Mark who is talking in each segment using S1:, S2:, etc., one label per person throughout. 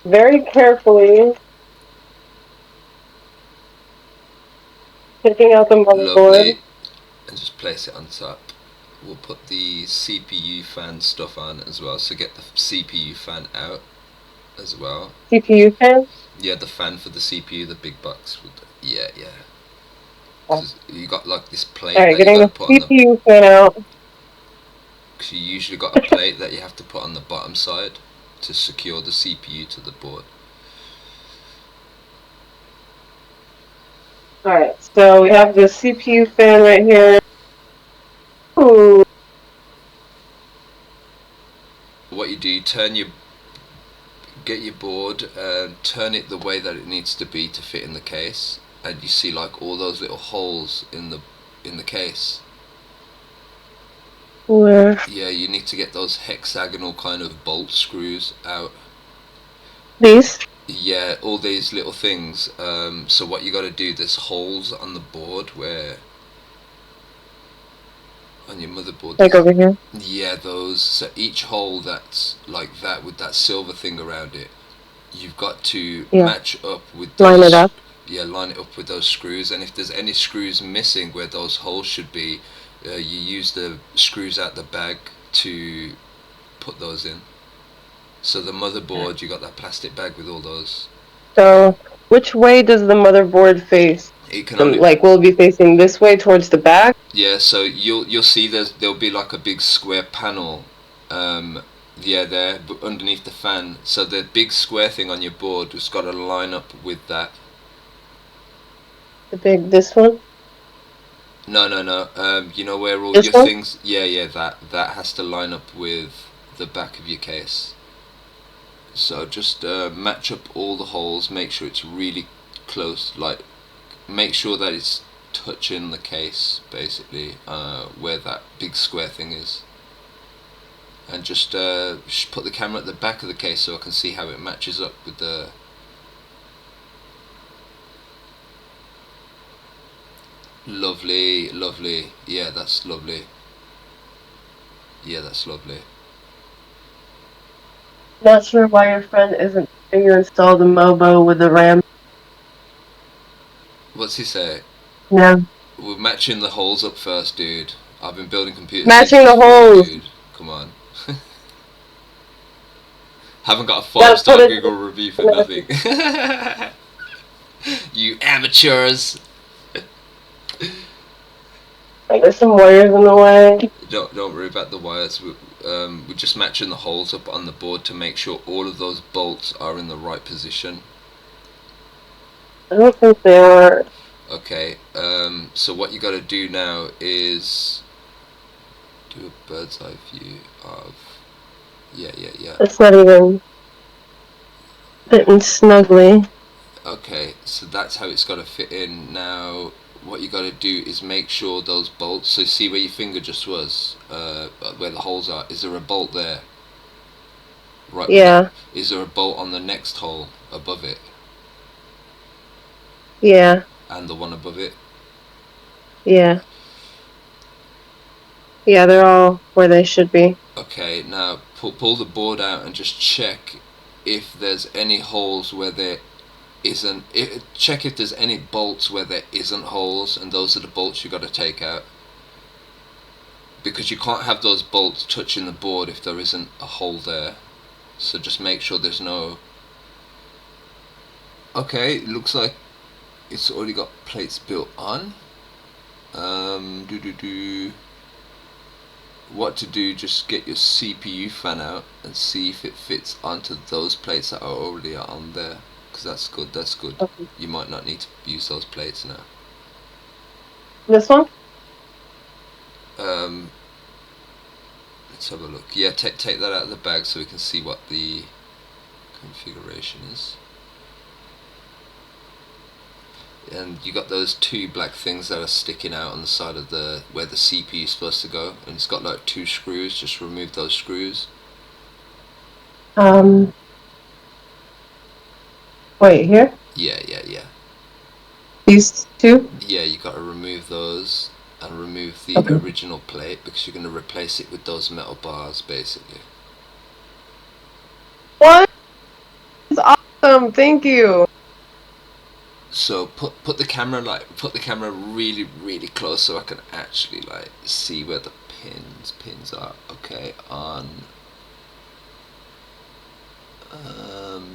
S1: very carefully taking out the
S2: Lovely.
S1: motherboard.
S2: And just place it on top. We'll put the CPU fan stuff on as well, so get the CPU fan out as well.
S1: CPU fan.
S2: Yeah, the fan for the CPU, the big box. With the, yeah, yeah.
S1: All
S2: Because you got like this plate
S1: right,
S2: that you
S1: getting
S2: got to
S1: the
S2: put on the.
S1: CPU fan out.
S2: Cause you usually got a plate that you have to put on the bottom side to secure the CPU to the board.
S1: All right, so we have the CPU fan right here. Ooh,
S2: What you do, get your board and turn it the way that it needs to be to fit in the case, and you see like all those little holes in the case.
S1: where
S2: Yeah, you need to get those hexagonal kind of bolt screws out.
S1: these?
S2: Yeah, all these little things. So what you got to do, there's holes on the board where on your motherboard.
S1: Like over here.
S2: Yeah, those. So each hole that's like that with that silver thing around it, you've got to
S1: Yeah,
S2: match up with
S1: line it
S2: those.
S1: up.
S2: Yeah, line it up with those screws, and if there's any screws missing where those holes should be, you use the screws out the bag to put those in. So the motherboard, you got that plastic bag with all those.
S1: So, which way does the motherboard face?
S2: It can
S1: Them
S2: only.
S1: like will it be facing this way towards the back?
S2: Yeah, so you'll see there'll be like a big square panel, yeah, there, but underneath the fan. So the big square thing on your board has got to line up with that.
S1: This one?
S2: No, no, no. You know where all
S1: This
S2: your
S1: one?
S2: things? Yeah, yeah. That has to line up with the back of your case. So just match up all the holes. Make sure it's really close. Like, make sure that it's touching the case, basically, where that big square thing is. And just put the camera at the back of the case so I can see how it matches up with the. Lovely, lovely. Yeah, that's lovely. Yeah, that's lovely.
S1: Not sure why your friend isn't letting you install the MOBO with the RAM.
S2: What's he say?
S1: Yeah.
S2: We're matching the holes up first, dude. I've been building computers since
S1: Matching
S2: I
S1: the
S2: was 40,
S1: holes.
S2: dude. Come on. Haven't got a
S1: Gotta put
S2: 5-star
S1: it.
S2: Google review for nothing. You amateurs.
S1: There's some wires in the way.
S2: Don't worry about the wires. We're just matching the holes up on the board to make sure all of those bolts are in the right position.
S1: I don't think they are.
S2: Okay. So what you got to do now is do a bird's eye view of. Yeah, yeah, yeah.
S1: It's not even fitting snugly.
S2: Okay, so that's how it's got to fit in. Now, what you got to do is make sure those bolts. So see where your finger just was, where the holes are. Is there a bolt there? Right.
S1: Yeah.
S2: Is there a bolt on the next hole above it,
S1: Yeah.
S2: and the one above it?
S1: Yeah. Yeah, they're all where they should be.
S2: Okay. Now pull the board out and just check if there's any holes where there isn't. Check if there's any bolts where there isn't holes, and those are the bolts you got to take out. Because you can't have those bolts touching the board if there isn't a hole there. So just make sure there's no. Okay, it looks like it's already got plates built on. Do do do. What to do? Just get your CPU fan out and see if it fits onto those plates that are already on there. Because that's good. That's good.
S1: Okay.
S2: You might not need to use those plates now.
S1: This one?
S2: Um, let's have a look. Yeah, take that out of the bag so we can see what the configuration is. And you got those two black things that are sticking out on the side of the where the CPU is supposed to go, and it's got like two screws. Just remove those screws.
S1: Wait, here?
S2: Yeah, yeah, yeah.
S1: These two?
S2: Yeah, you got to remove those and remove the
S1: Okay.
S2: original plate because you're going to replace it with those metal bars basically.
S1: What is Thank you.
S2: So put the camera really really close so I can actually like see where the pins are. Okay, on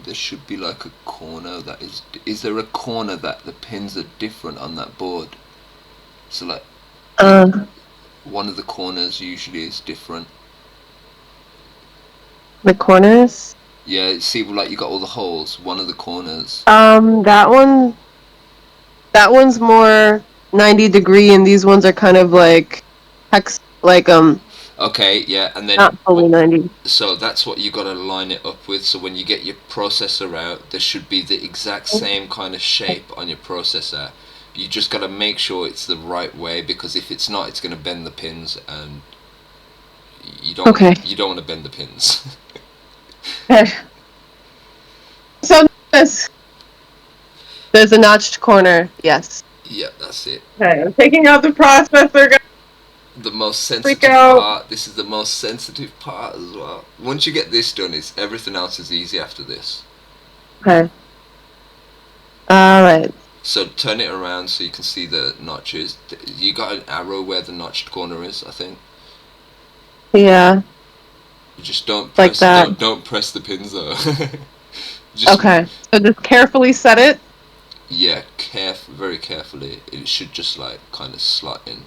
S2: there should be like a corner that is there a corner that the pins are different on that board? So like one of the corners usually is different.
S1: The corners?
S2: Yeah, see, like you got all the holes. One of the corners.
S1: That one's more 90-degree, and these ones are kind of like
S2: Okay, yeah, and then
S1: not fully 90.
S2: so that's what you got to line it up with. So when you get your processor out, there should be the exact same kind of shape on your processor. You just got to make sure it's the right way, because if it's not, it's going to bend the pins, and you don't want to bend the pins.
S1: So there's a notched corner. Yes.
S2: Yeah, that's it.
S1: Okay, I'm taking out the processor.
S2: The most sensitive part. This is the most sensitive part as well. Once you get this done, everything else is easy after this.
S1: Okay. Alright.
S2: So turn it around so you can see the notches. You got an arrow where the notched corner is, I think.
S1: Yeah.
S2: You just don't press,
S1: like that.
S2: Don't press the pins though.
S1: Okay. So just carefully set it.
S2: Yeah, very carefully. It should just like kind of slot in.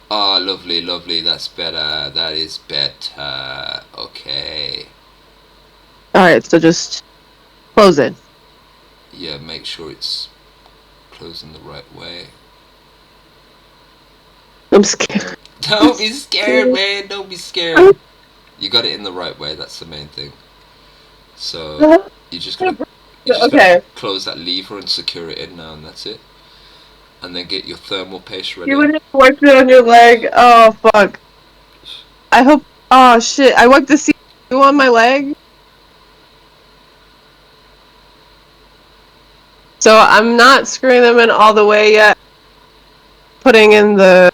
S2: Ah, lovely, lovely. That's better. That is better. Okay.
S1: Alright, so just close it.
S2: Yeah, make sure it's closing the right way.
S1: I'm scared.
S2: Don't be scared, man. Don't be scared. You got it in the right way. That's the main thing. So you just gotta close that lever and secure it in now, and that's it. And then get your thermal paste ready.
S1: You would have wiped it on your leg. Oh fuck. I hope. Oh shit! I wiped the CPU on my leg. So I'm not screwing them in all the way yet. Putting in the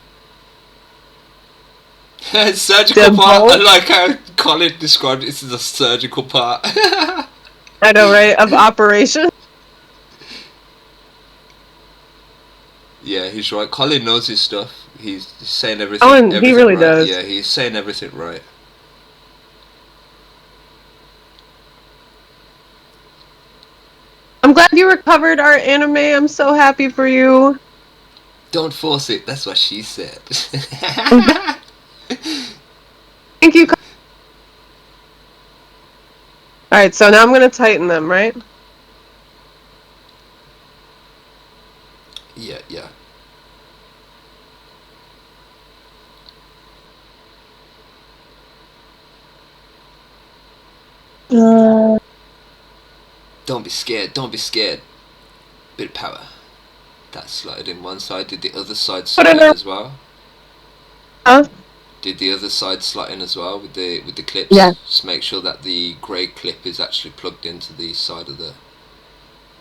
S2: surgical part. I like how Colin described it. This is a surgical part.
S1: I know, right? Of operation.
S2: Yeah, he's right. Colin knows his stuff. He's saying everything.
S1: He really
S2: right.
S1: does.
S2: Yeah, he's saying everything right.
S1: I'm glad you recovered our anime. I'm so happy for you.
S2: Don't force it. That's what she said.
S1: Thank you. Alright, so now I'm going to tighten them, right?
S2: Yeah, yeah. Don't be scared. Don't be scared. Bit of power. That slotted in one side. Did the other side slot in as well?
S1: Huh?
S2: Did the other side slot in as well with the clips?
S1: Yeah.
S2: Just make sure that the grey clip is actually plugged into the side of the...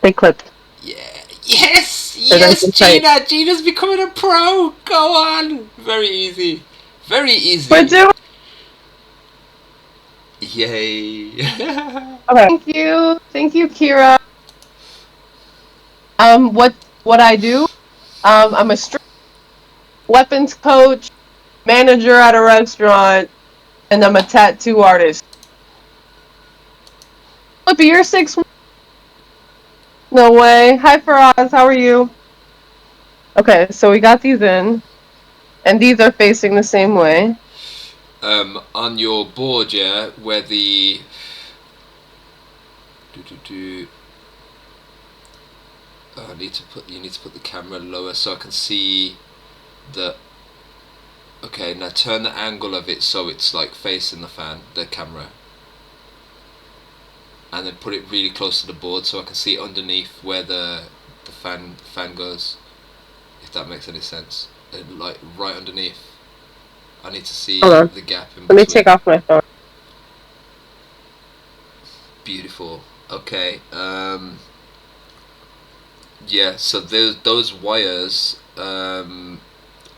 S1: They clipped.
S2: Yeah. Yes! Yes, Gina! Gina's becoming a pro! Go on! Very easy. Very easy.
S1: We're doing...
S2: Yay.
S1: Okay. Thank you, Kira. What I do? I'm a weapons coach, manager at a restaurant, and I'm a tattoo artist. Flippy, you're 6'1". No way. Hi, Faraz. How are you? Okay, so we got these in, and these are facing the same way.
S2: On your board, yeah, where the... you need to put the camera lower so I can see the... Okay, now turn the angle of it so it's like facing the camera. And then put it really close to the board so I can see underneath where the fan goes. If that makes any sense. Like right underneath. I need to see the gap in between.
S1: Let me take off my phone.
S2: Beautiful. Okay. Yeah. So those wires on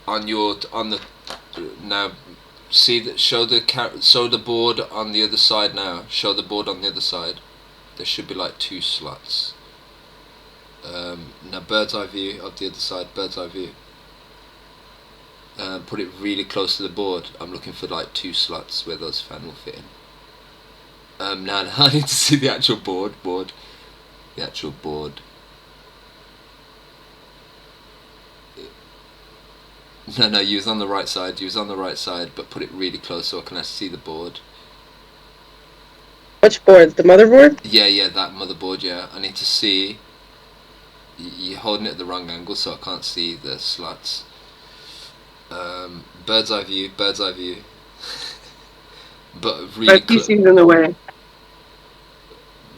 S2: the now See that. Show the board on the other side now. Show the board on the other side. There should be like 2 slots. Now bird's eye view of the other side. Bird's eye view. Put it really close to the board. I'm looking for like 2 slots where those fan will fit in. Now I need to see the actual board. The actual board. No, use on the right side. Use on the right side, but put it really close so I can actually see the board.
S1: Which board? The motherboard?
S2: Yeah, that motherboard. Yeah, I need to see. You're holding it at the wrong angle, so I can't see the slots. Bird's eye view. But really
S1: PC's in the way.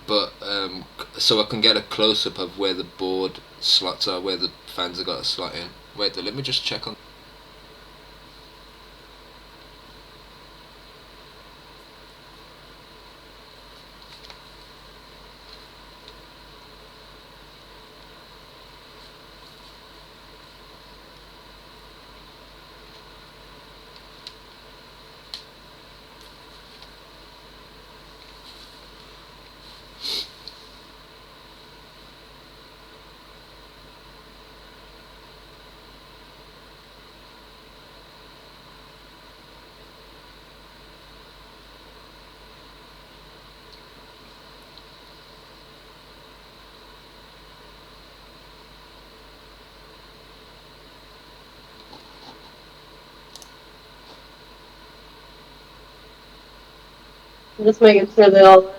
S2: But so I can get a close up of where the board slots are, where the fans have got a slot in. Wait, let me just check on.
S1: Just making sure they all.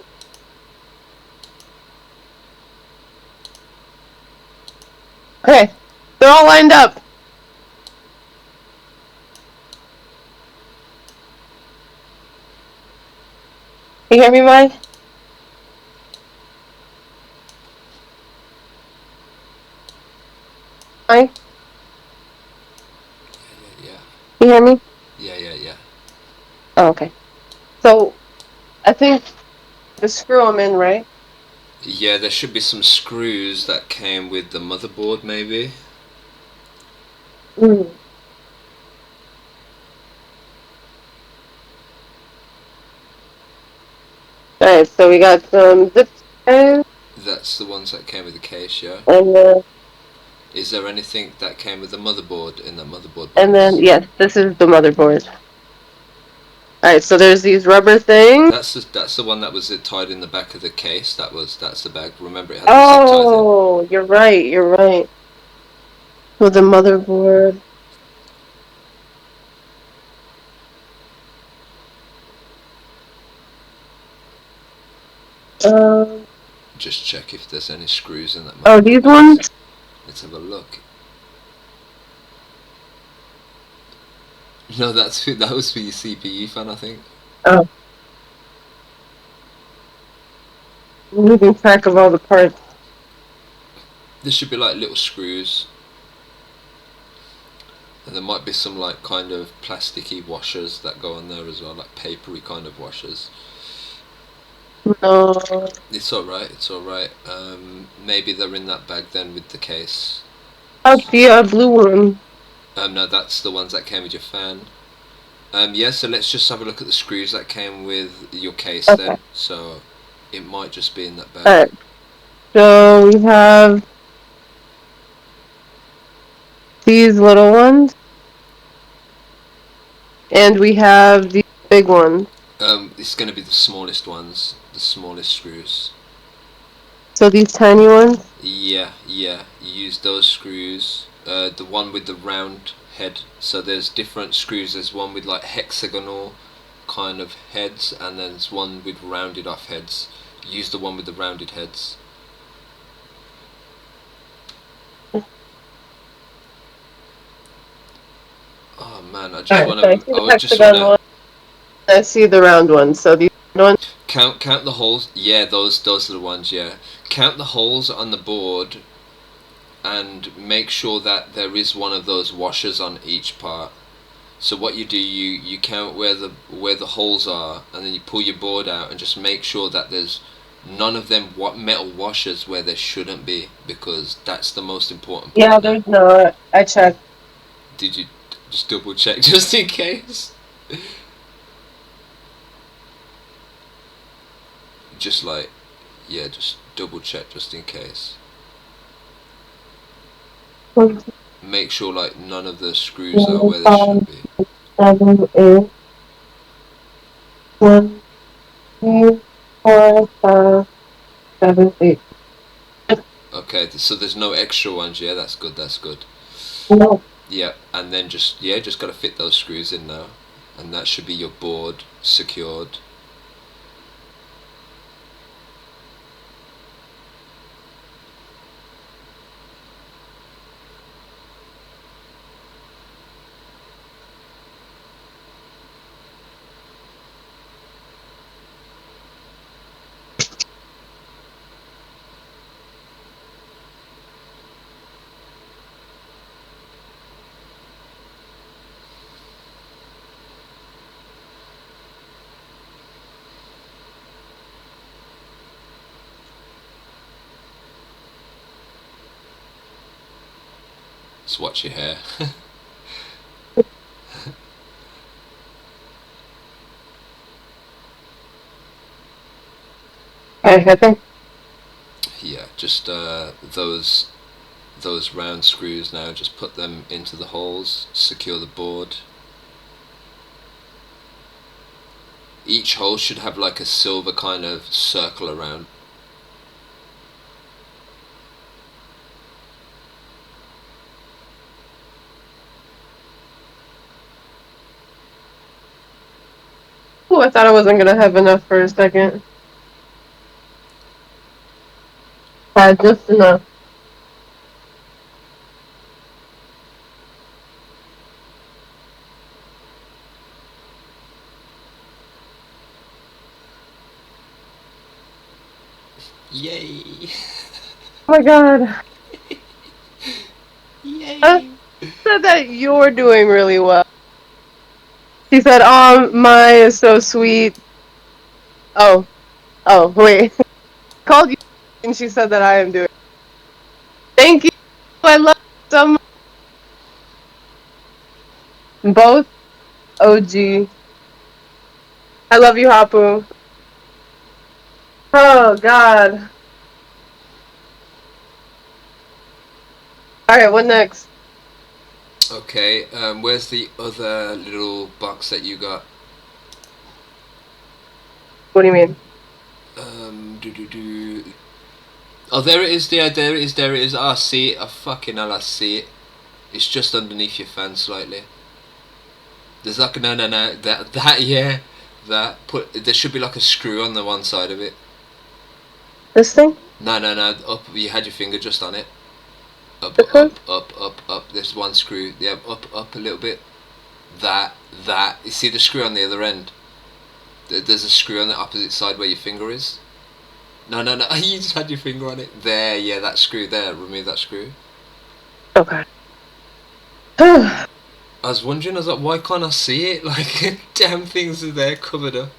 S1: Okay, they're all lined up. You hear me, Mike? Mike?
S2: Yeah.
S1: You hear me?
S2: Yeah.
S1: Oh, okay. So, I think just screw them in, right?
S2: Yeah, there should be some screws that came with the motherboard, maybe.
S1: Mm. Alright, so we got some zip ties.
S2: That's the ones that came with the case, yeah.
S1: And
S2: is there anything that came with the motherboard in that motherboard box?
S1: And then, yes, this is the motherboard. Alright, so there's these rubber things.
S2: That's the one that was tied in the back of the case. That's the bag. Remember, it had the zip ties in.
S1: Oh, you're right. With the motherboard.
S2: Just check if there's any screws in that motherboard.
S1: Oh, these ones?
S2: Let's have a look. No, that was for your CPU fan, I think.
S1: Oh. I'm losing track of all the parts.
S2: There should be like little screws. And there might be some like kind of plasticky washers that go on there as well, like papery kind of washers.
S1: No.
S2: It's alright. Maybe they're in that bag then with the case.
S1: Oh, the blue one.
S2: No, that's the ones that came with your fan. Yeah, so let's just have a look at the screws that came with your case then. So it might just be in that bag.
S1: Alright. So we have these little ones. And we have these big ones.
S2: It's going to be the smallest ones, the smallest screws.
S1: So these tiny ones?
S2: Yeah. You use those screws. The one with the round head. So there's different screws. There's one with like hexagonal kind of heads, and then there's one with rounded off heads. Use the one with the rounded heads. Oh man, I just want to.
S1: I see the round ones. So these ones.
S2: Count the holes. Yeah, those are the ones. Yeah, count the holes on the board, and make sure that there is one of those washers on each part. So what you do, you count where the holes are, and then you pull your board out and just make sure that there's none of them metal washers where there shouldn't be, because that's the most important part.
S1: Yeah, there's not. I checked.
S2: Did you just double check just in case? just like, yeah, just double check just in case. Make sure like none of the screws are where they should be.
S1: 7, 8, 1, 2, 4, 5, 7, 8.
S2: Okay, so there's no extra ones. Yeah, that's good. That's good.
S1: No.
S2: Yeah, and then just gotta fit those screws in now, and that should be your board secured. Just watch your hair.
S1: Okay, I think.
S2: Yeah, just those round screws now. Just put them into the holes. Secure the board. Each hole should have like a silver kind of circle around.
S1: Oh, I thought I wasn't gonna have enough for a second. Had just enough.
S2: Yay!
S1: Oh my god. I
S2: Yay!
S1: said that you're doing really well. She said, my is so sweet. Oh, wait. Called you and she said that I am doing. Thank you. I love you so much. Both OG. I love you, Hapu. Oh god. Alright, what next?
S2: Okay, where's the other little box that you got?
S1: What do you mean?
S2: Do do do. Oh, there it is. Yeah, there it is. There it is. I see it. Oh, fucking hell, I see it. It's just underneath your fan slightly. There's like no, no, no. That yeah. That put. There should be like a screw on the one side of it.
S1: This thing?
S2: No, no, no. Up. You had your finger just on it. Up,
S1: This one?
S2: up, up, up, up. There's one screw. Yeah, up a little bit. That. You see the screw on the other end? There's a screw on the opposite side where your finger is. No, no, no. You just had your finger on it. There, yeah, that screw there. Remove that screw.
S1: Okay.
S2: I was wondering, I was like, why can't I see it? Like, damn things are there covered up.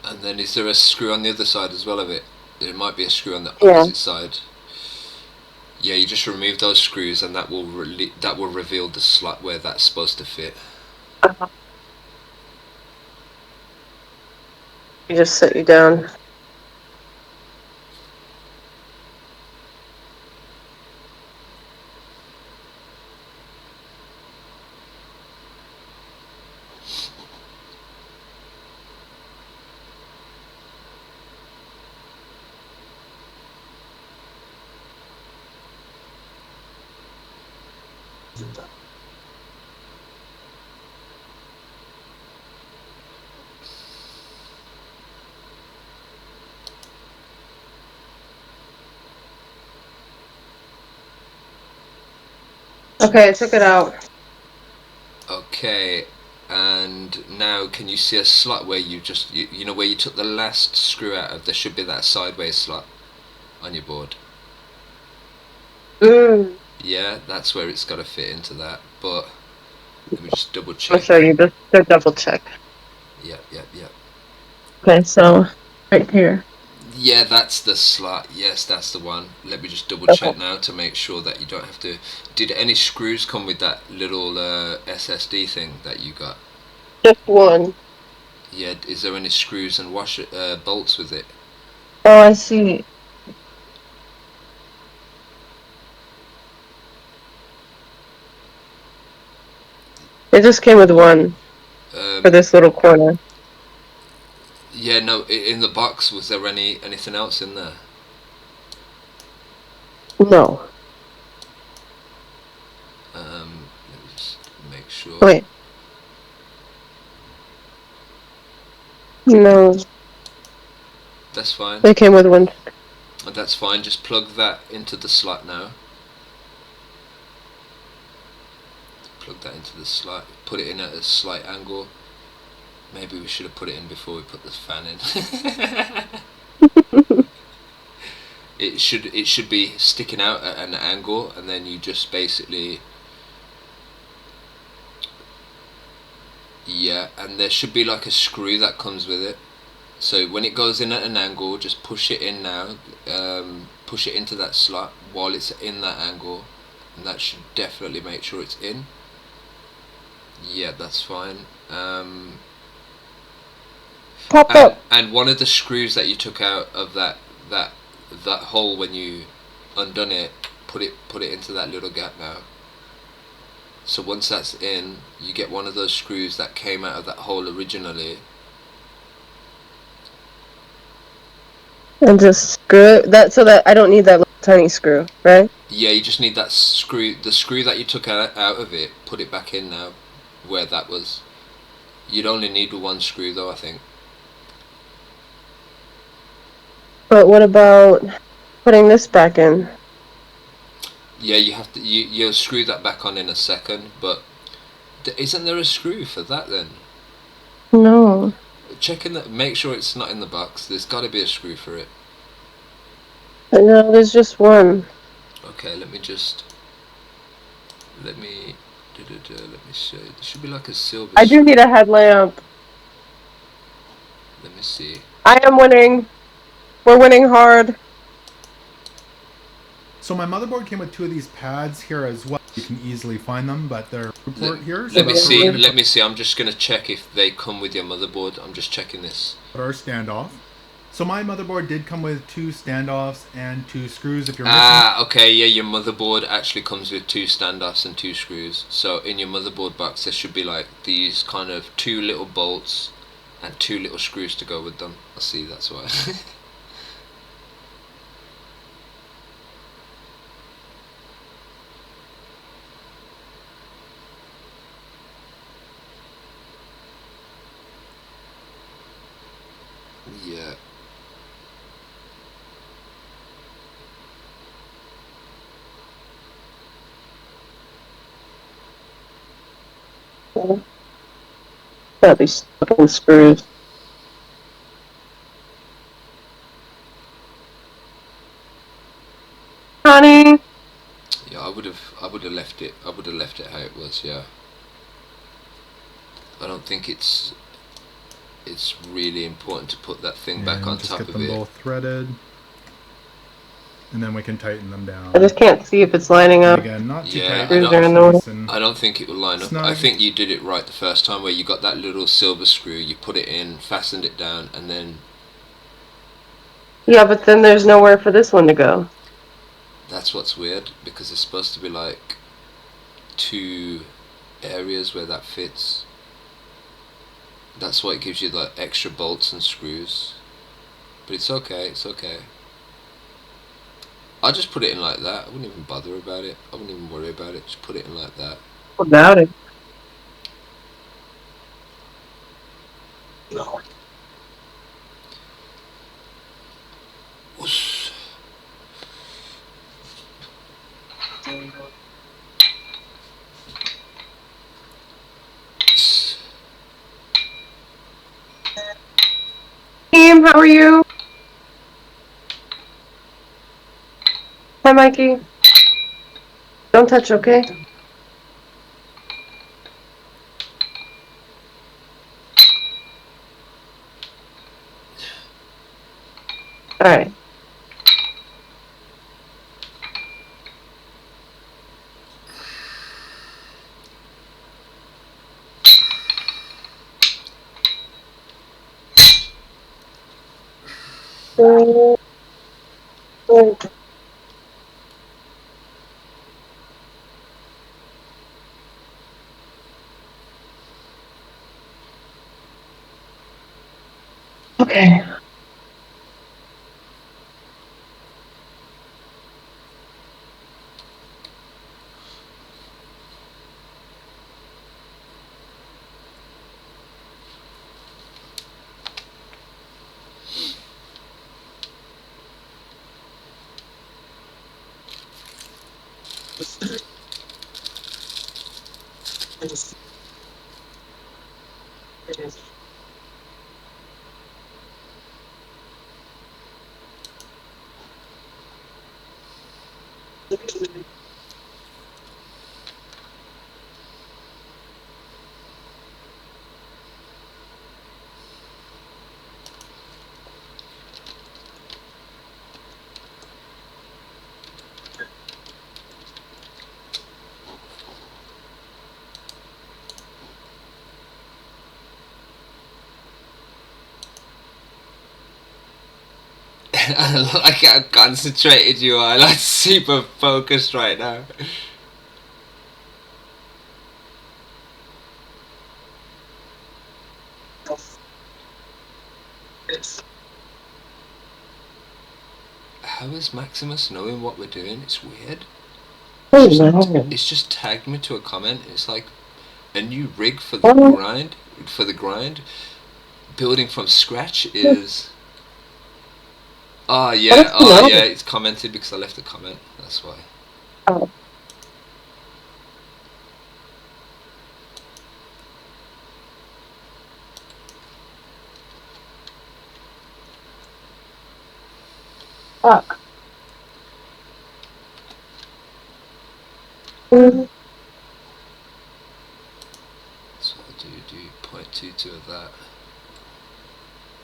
S2: And then is there a screw on the other side as well of it? There might be a screw on the
S1: Yeah.
S2: opposite side. Yeah, you just remove those screws and that will reveal the slot where that's supposed to fit.
S1: You just sit you down. Okay, I took it out.
S2: Okay, and now can you see a slot where you know where you took the last screw out of? There should be that sideways slot on your board.
S1: Mm.
S2: Yeah, that's where it's got to fit into that. But let me just double
S1: I'll
S2: check.
S1: show you the double check.
S2: Yep, yep, yep.
S1: Okay, so right here.
S2: Yeah, that's the slot. Yes, that's the one. Let me just double
S1: Okay.
S2: check now to make sure that you don't have to. Did any screws come with that little SSD thing that you got?
S1: Just one.
S2: Yeah, is there any screws and bolts with it?
S1: Oh, I see. It just came with one for
S2: Um,
S1: this little corner.
S2: yeah, no. In the box, was there anything else in there?
S1: No.
S2: Let me just make sure.
S1: Wait. No.
S2: That's fine.
S1: It came with one.
S2: That's fine. Just plug that into the slot now. Plug that into the slot. Put it in at a slight angle. Maybe we should have put it in before we put the fan in. It should be sticking out at an angle, and then you just basically, yeah, and there should be like a screw that comes with it. So when it goes in at an angle, just push it in now. Push it into that slot while it's in that angle, and that should definitely make sure it's in. Yeah, that's fine.
S1: Pop
S2: And
S1: up.
S2: and one of the screws that you took out of that that hole when you undone it, put it into that little gap now. So once that's in, you get one of those screws that came out of that hole originally.
S1: And just screw it. That so that I don't need that little tiny screw, right?
S2: Yeah, you just need that screw, the screw that you took out of it, put it back in now, where that was. You'd only need one screw though, I think.
S1: But what about putting this back in?
S2: Yeah, you have to. You'll screw that back on in a second, but isn't there a screw for that then?
S1: No.
S2: Check in that. Make sure it's not in the box. There's got to be a screw for it.
S1: No, there's just one.
S2: Okay, let me just. Let me. Let me show you. There should be like a silver
S1: I do
S2: screw.
S1: need a headlamp.
S2: Let me see.
S1: I am winning. We're winning hard.
S3: So my motherboard came with two of these pads here as well. You can easily find them, but they're report here. So
S2: Let me
S3: that's what we're
S2: see.
S3: going to
S2: Let me see. I'm just gonna check if they come with your motherboard. I'm just checking this.
S3: put our standoff. So my motherboard did come with two standoffs and two screws. If you're missing,
S2: Ah, okay, yeah, your motherboard actually comes with two standoffs and two screws. So in your motherboard box, there should be like these kind of two little bolts and two little screws to go with them. I see, that's why. Yeah.
S1: That'd be stuck in screws. Honey.
S2: Yeah, I would have left it. I would have left it how it was. Yeah. I don't think it's really important to put that thing back on
S3: just
S2: top
S3: get
S2: of
S3: them
S2: it.
S3: both threaded, and then we can tighten them down.
S1: I just can't see if it's lining
S3: And
S1: up.
S3: again, not too
S2: Yeah,
S3: tight.
S2: I
S1: Screws are in
S3: Just
S1: the way.
S3: nice and
S2: I don't think it will line up. I
S3: snug.
S2: think you did it right the first time where you got that little silver screw, you put it in, fastened it down, and then
S1: Yeah, but then there's nowhere for this one to go.
S2: that's what's weird because it's supposed to be like two areas where that fits. That's why it gives you the extra bolts and screws. But it's okay, it's okay. I'll just put it in like that. I wouldn't even bother about it. I wouldn't even worry about it. Just put it in like that.
S1: Without it.
S2: Whoosh.
S1: Team, how are you? Hi, Mikey. Don't touch, okay? Alright. Okay.
S2: Like how concentrated you are, like super focused right now. How is Maximus knowing what we're doing? It's weird. It's just tagged me to a comment. It's like a new rig for the grind. For the grind, building from scratch is. Oh yeah, oh yeah. It's commented because I left a comment. That's why.
S1: Oh. Fuck.
S2: So I'll do 0.22 of that,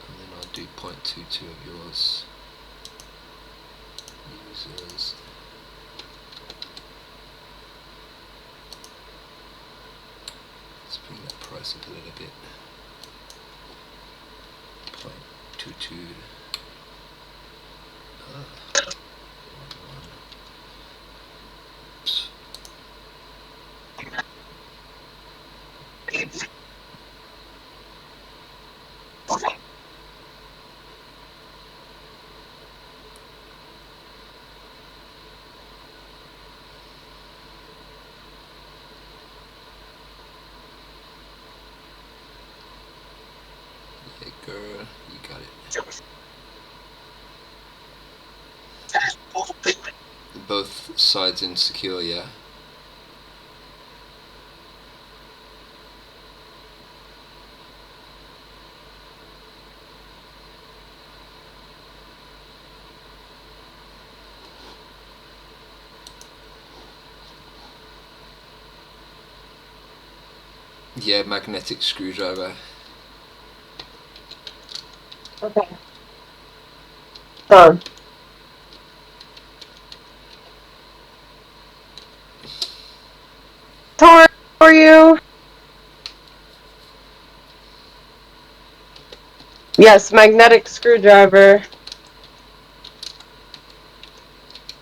S2: and then I'll do 0.22 of yours. Users. Let's bring that price up a little bit. 0.22. Yeah, girl, you got it. Both sides insecure, yeah. Yeah, magnetic screwdriver.
S1: Okay. Done. Tor, for you. Yes, magnetic screwdriver.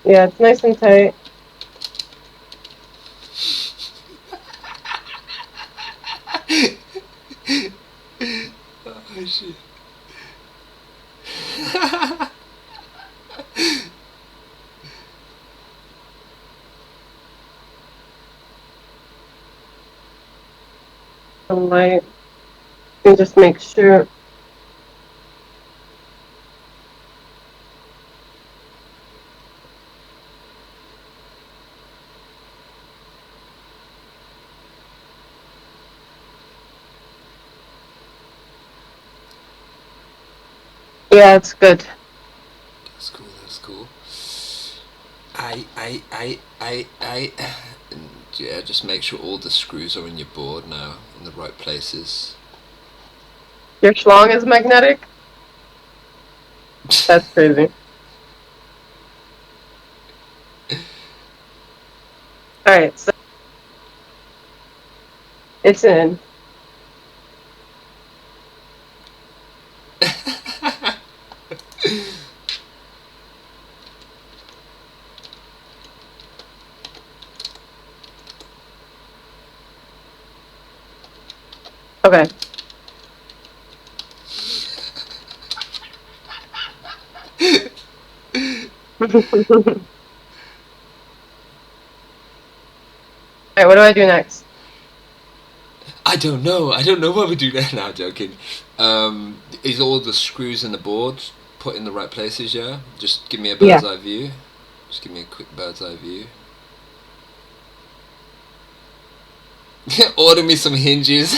S1: Yeah, it's nice and tight.
S2: Oh shit.
S1: Light. Let me just make sure. Yeah, it's good.
S2: That's cool, that's cool. And yeah, just make sure all the screws are in your board now in the right places.
S1: Your schlong is magnetic? That's crazy. Alright, so it's in. Okay. Alright, what do I do next?
S2: I don't know. I don't know what we do there now. Joking. Is all the screws in the board put in the right places? Yeah. Just give me a
S1: Yeah.
S2: bird's eye view. Just give me a quick bird's eye view. Order me some hinges.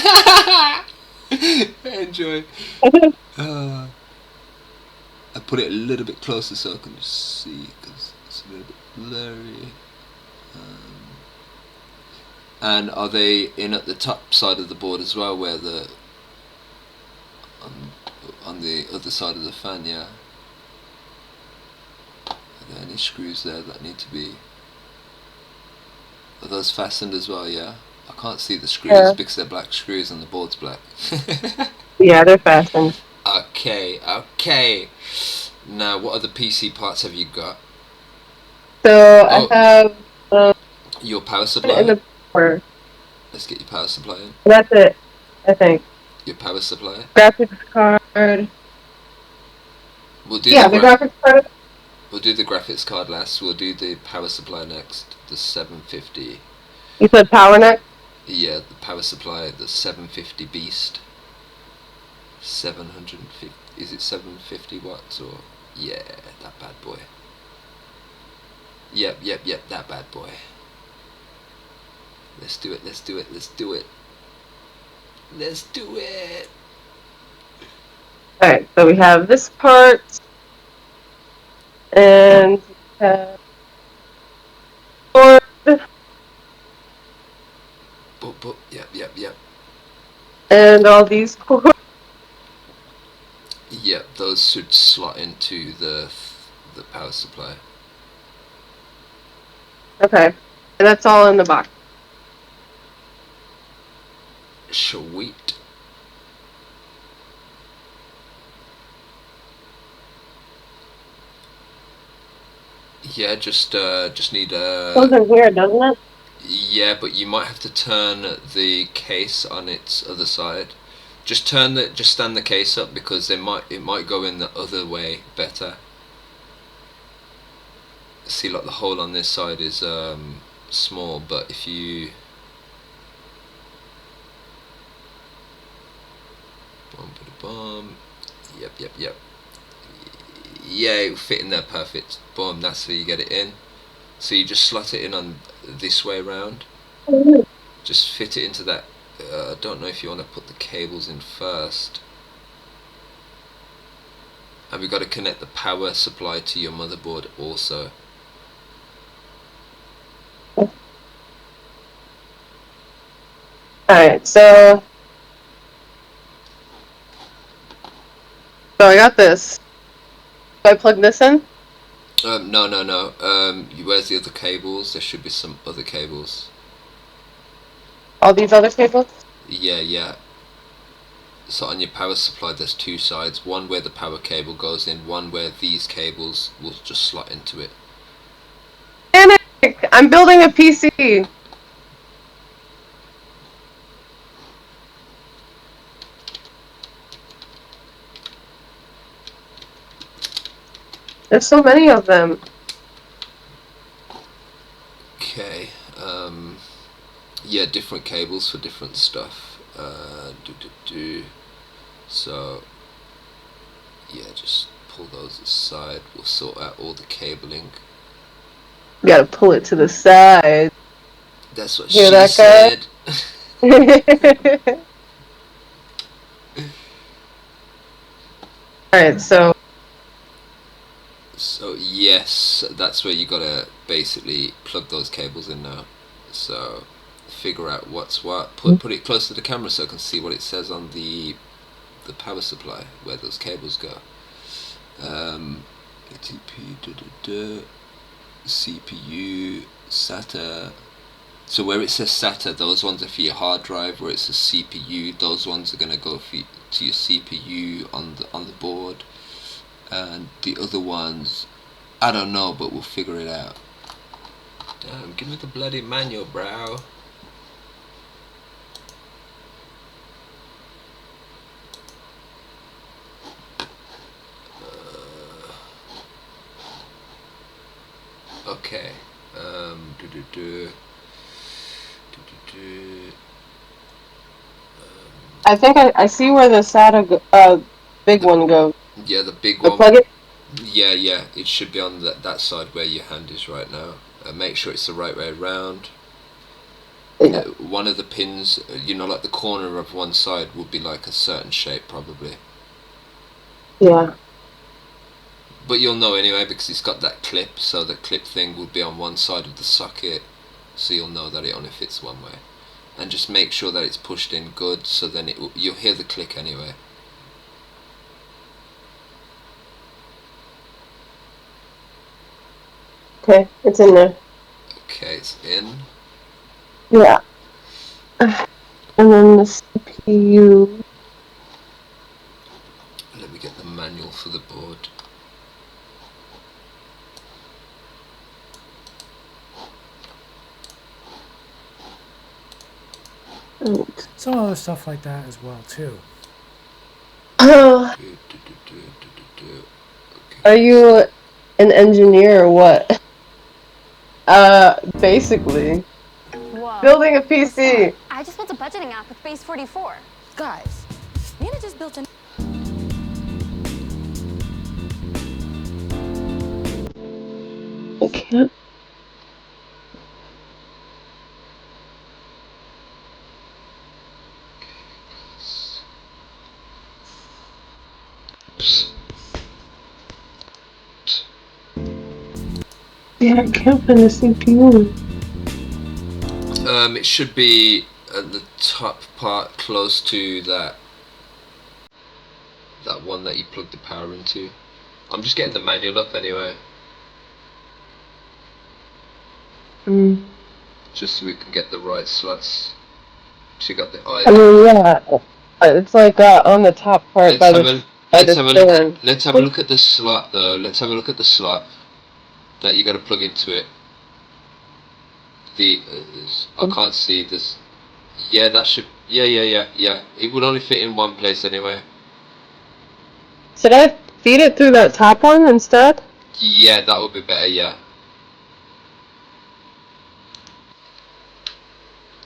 S2: Enjoy. I put it a little bit closer so I can just see because it's a little bit blurry. And are they in at the top side of the board as well, where the on the other side of the fan? Yeah. Are there any screws there that need to be? Are those fastened as well? Yeah. I can't see the screws
S1: Yeah.
S2: because they're black screws and the board's black.
S1: Yeah, they're fastened.
S2: Okay. Now, what other PC parts have you got?
S1: So I
S2: Oh,
S1: have
S2: your power
S1: in
S2: supply.
S1: the corner.
S2: Let's get your power supply in.
S1: That's it, I think.
S2: Your power supply.
S1: Graphics card.
S2: We'll do the
S1: Yeah, the graphics card.
S2: We'll do the graphics card last. We'll do the power supply next. The 750.
S1: You said power neck?
S2: Yeah, the power supply. The 750 Beast. 750. Is it 750 watts or? Yeah, that bad boy. Yep. That bad boy. Let's do it.
S1: Alright, so we have this part. And we have board.
S2: Yep.
S1: And all these cords.
S2: Yep, those should slot into the power supply.
S1: Okay. And that's all in the box.
S2: Sweet. Yeah, just need
S1: Goes in here, doesn't it?
S2: Yeah, but you might have to turn the case on its other side. Just stand the case up because it might go in the other way better. See, like the hole on this side is small, but if you boom. Yep. Yeah, it'll fit in there perfect. Boom, that's where you get it in. So you just slot it in on this way round. Just fit it into that. I don't know if you want to put the cables in first. And we've got to connect the power supply to your motherboard also.
S1: Alright, so I got this. Do I plug this in?
S2: No. Where's the other cables? There should be some other cables.
S1: All these other cables?
S2: Yeah. So on your power supply there's two sides. One where the power cable goes in, one where these cables will just slot into it.
S1: Panic! I'm building a PC! There's so many of them.
S2: Okay. Yeah, different cables for different stuff. So yeah, just pull those aside. We'll sort out all the cabling.
S1: You gotta pull it to the side.
S2: That's what
S1: Hear
S2: she
S1: that,
S2: said. Alright,
S1: so
S2: yes, that's where you gotta basically plug those cables in now. So figure out what's what. Put it close to the camera so I can see what it says on the power supply where those cables go. ATP, CPU, SATA. So where it says SATA, those ones are for your hard drive. Where it says CPU, those ones are gonna go to your CPU on the board. And the other ones, I don't know, but we'll figure it out. Damn, give me the bloody manual, bro. Okay. Do do do. Do do do.
S1: I think I see where the SATA big one goes.
S2: Yeah, the big
S1: I
S2: one.
S1: plug it.
S2: Yeah. It should be on that side where your hand is right now. Make sure it's the right way around.
S1: Yeah.
S2: One of the pins, like the corner of one side would be like a certain shape probably.
S1: Yeah.
S2: But you'll know anyway because it's got that clip, so the clip thing will be on one side of the socket, so you'll know that it only fits one way. And just make sure that it's pushed in good, so then you'll hear the click anyway.
S1: Okay, it's in there.
S2: Okay, it's in.
S1: Yeah. And then the CPU.
S2: Let me get the manual for the board.
S4: Some other stuff like that as well too.
S1: Are you an engineer or what? Basically.
S5: Whoa.
S1: Building a PC.
S5: I just built a budgeting app with Base 44.
S6: Guys, Nina just built an.
S1: I can't. Yeah, I can't find the CPU.
S2: It should be at the top part, close to that one that you plug the power into. I'm just getting the manual up anyway, just so we can get the right slots. So you got the
S1: I mean, yeah. It's like on the top part by the stand.
S2: Let's have a look at the slot though. Let's have a look at the slot that you got to plug into it. I can't see this. Yeah, that should. Yeah. It would only fit in one place anyway.
S1: Should I feed it through that top one instead?
S2: Yeah, that would be better. Yeah,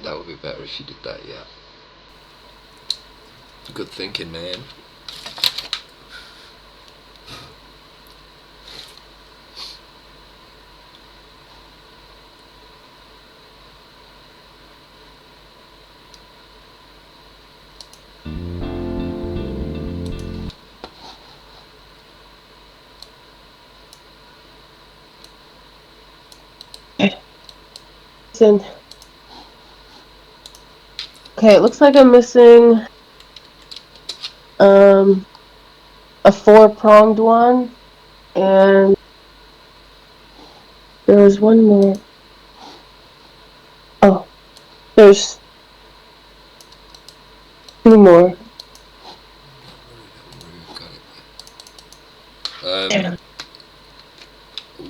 S2: that would be better if you did that. Yeah. Good thinking, man.
S1: Listen. Okay, it looks like I'm missing a 4-pronged one, and there was one more. Oh, there's 2 more.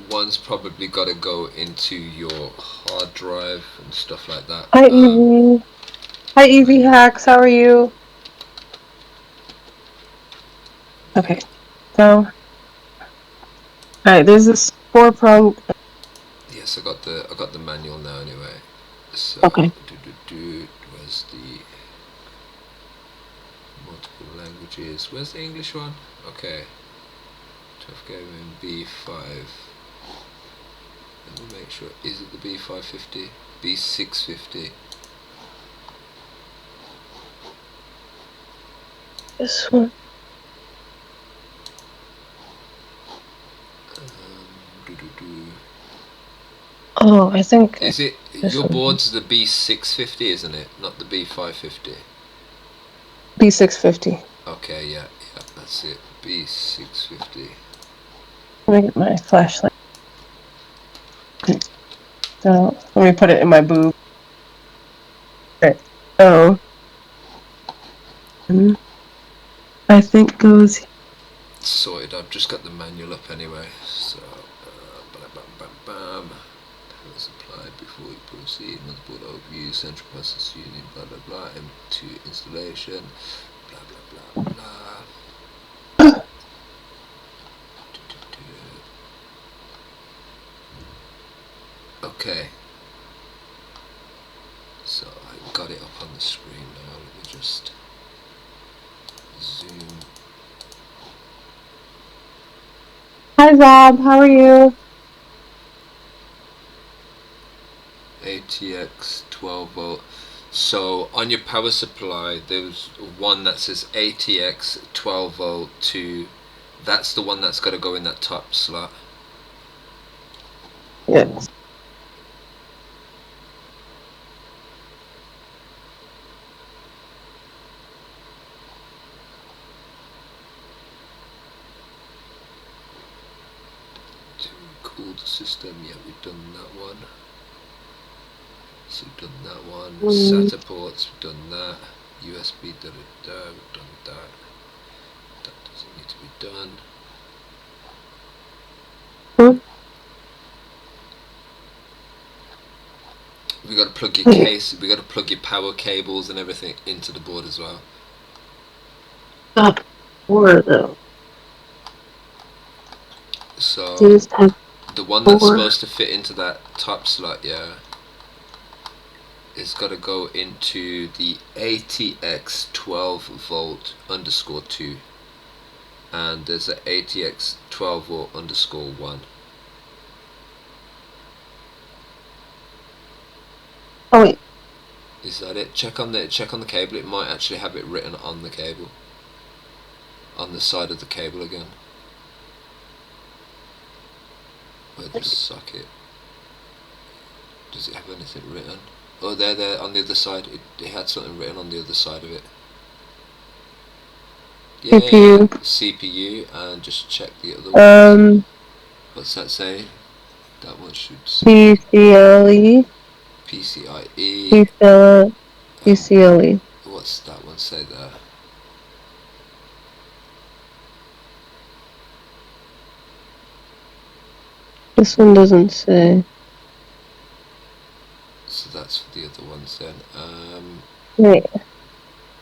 S2: One's probably got to go into your hard drive and stuff like that.
S1: Hi, Evie. Hi, Evie Hacks. How are you? Okay, so, alright, there's this 4-pronged.
S2: Yes, I got the manual now anyway. So,
S1: Okay.
S2: Where's the multiple languages? Where's the English one? Okay. Tough Gaming B5. Let me make sure. Is it the B550? B650?
S1: This one. Oh, I think
S2: Is it
S1: this
S2: your
S1: one.
S2: board's the B650, isn't it? Not the B550.
S1: B650.
S2: Okay, yeah, that's it. B650.
S1: Let me get my flashlight. So let me put it in my boob. Okay. So I think goes.
S2: Sorted. I've just got the manual up anyway. So, bam, bam, bam, bam. Power supply before you proceed. Motherboard overview. Central process unit. Blah blah blah. M2 installation. Blah blah blah blah. Okay. So I got it up on the screen now. Let me just zoom.
S1: Hi Rob, how are you?
S2: ATX 12 volt. So on your power supply, there's one that says ATX 12 volt 2. That's the one that's got to go in that top slot.
S1: Yes.
S2: To cool the system, yeah, we've done that one. So we've done that one. SATA ports, we've done that. USB, we've done that. That doesn't need to be done. We got to plug your case. We got to plug your power cables and everything into the board as well.
S1: Stop. Four though.
S2: So
S1: Just have
S2: the one that's
S1: four.
S2: supposed to fit into that top slot, yeah, it's got to go into the ATX 12 volt underscore 2, and there's a ATX 12 volt underscore 1.
S1: Oh wait.
S2: Is that it? Check on the cable. It might actually have it written on the cable, on the side of the cable again. Where the socket? Does it have anything written? Oh, there on the other side. It had something written on the other side of it. Yeah,
S1: CPU.
S2: CPU, and just check the other ones. What's that say? That one should say
S1: PCLE.
S2: PCIe.
S1: PCLE.
S2: What's that one say there?
S1: This one doesn't say.
S2: So that's for the other ones then.
S1: Wait.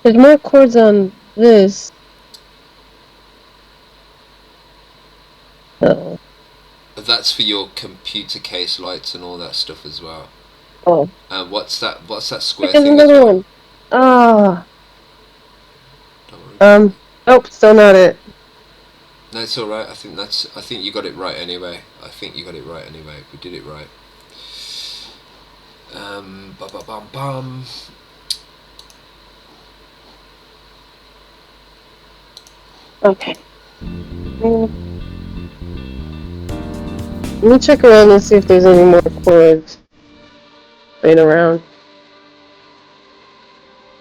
S1: There's more cords on this. Oh.
S2: That's for your computer case lights and all that stuff as well.
S1: Oh.
S2: And what's that square
S1: There's
S2: thing as
S1: another
S2: well?
S1: one. Ah.
S2: Don't worry about it.
S1: Nope, still not it.
S2: No, it's alright. I think you got it right anyway. We did it right. Bum.
S1: Okay. Let me check around and see if there's any more cords laying around.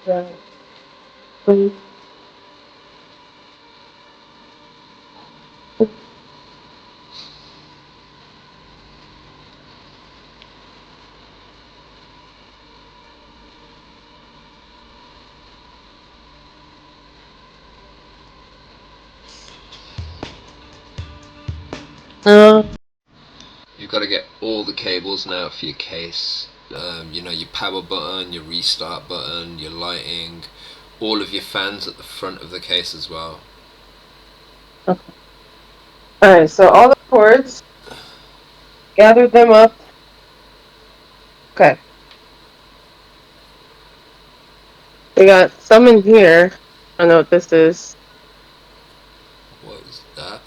S1: Right.
S2: You've got to get all the cables now for your case. Your power button, your restart button, your lighting, all of your fans at the front of the case as well.
S1: Okay. Alright, so all the cords, gathered them up. Okay. We got some in here. I don't know what this is.
S2: What is that?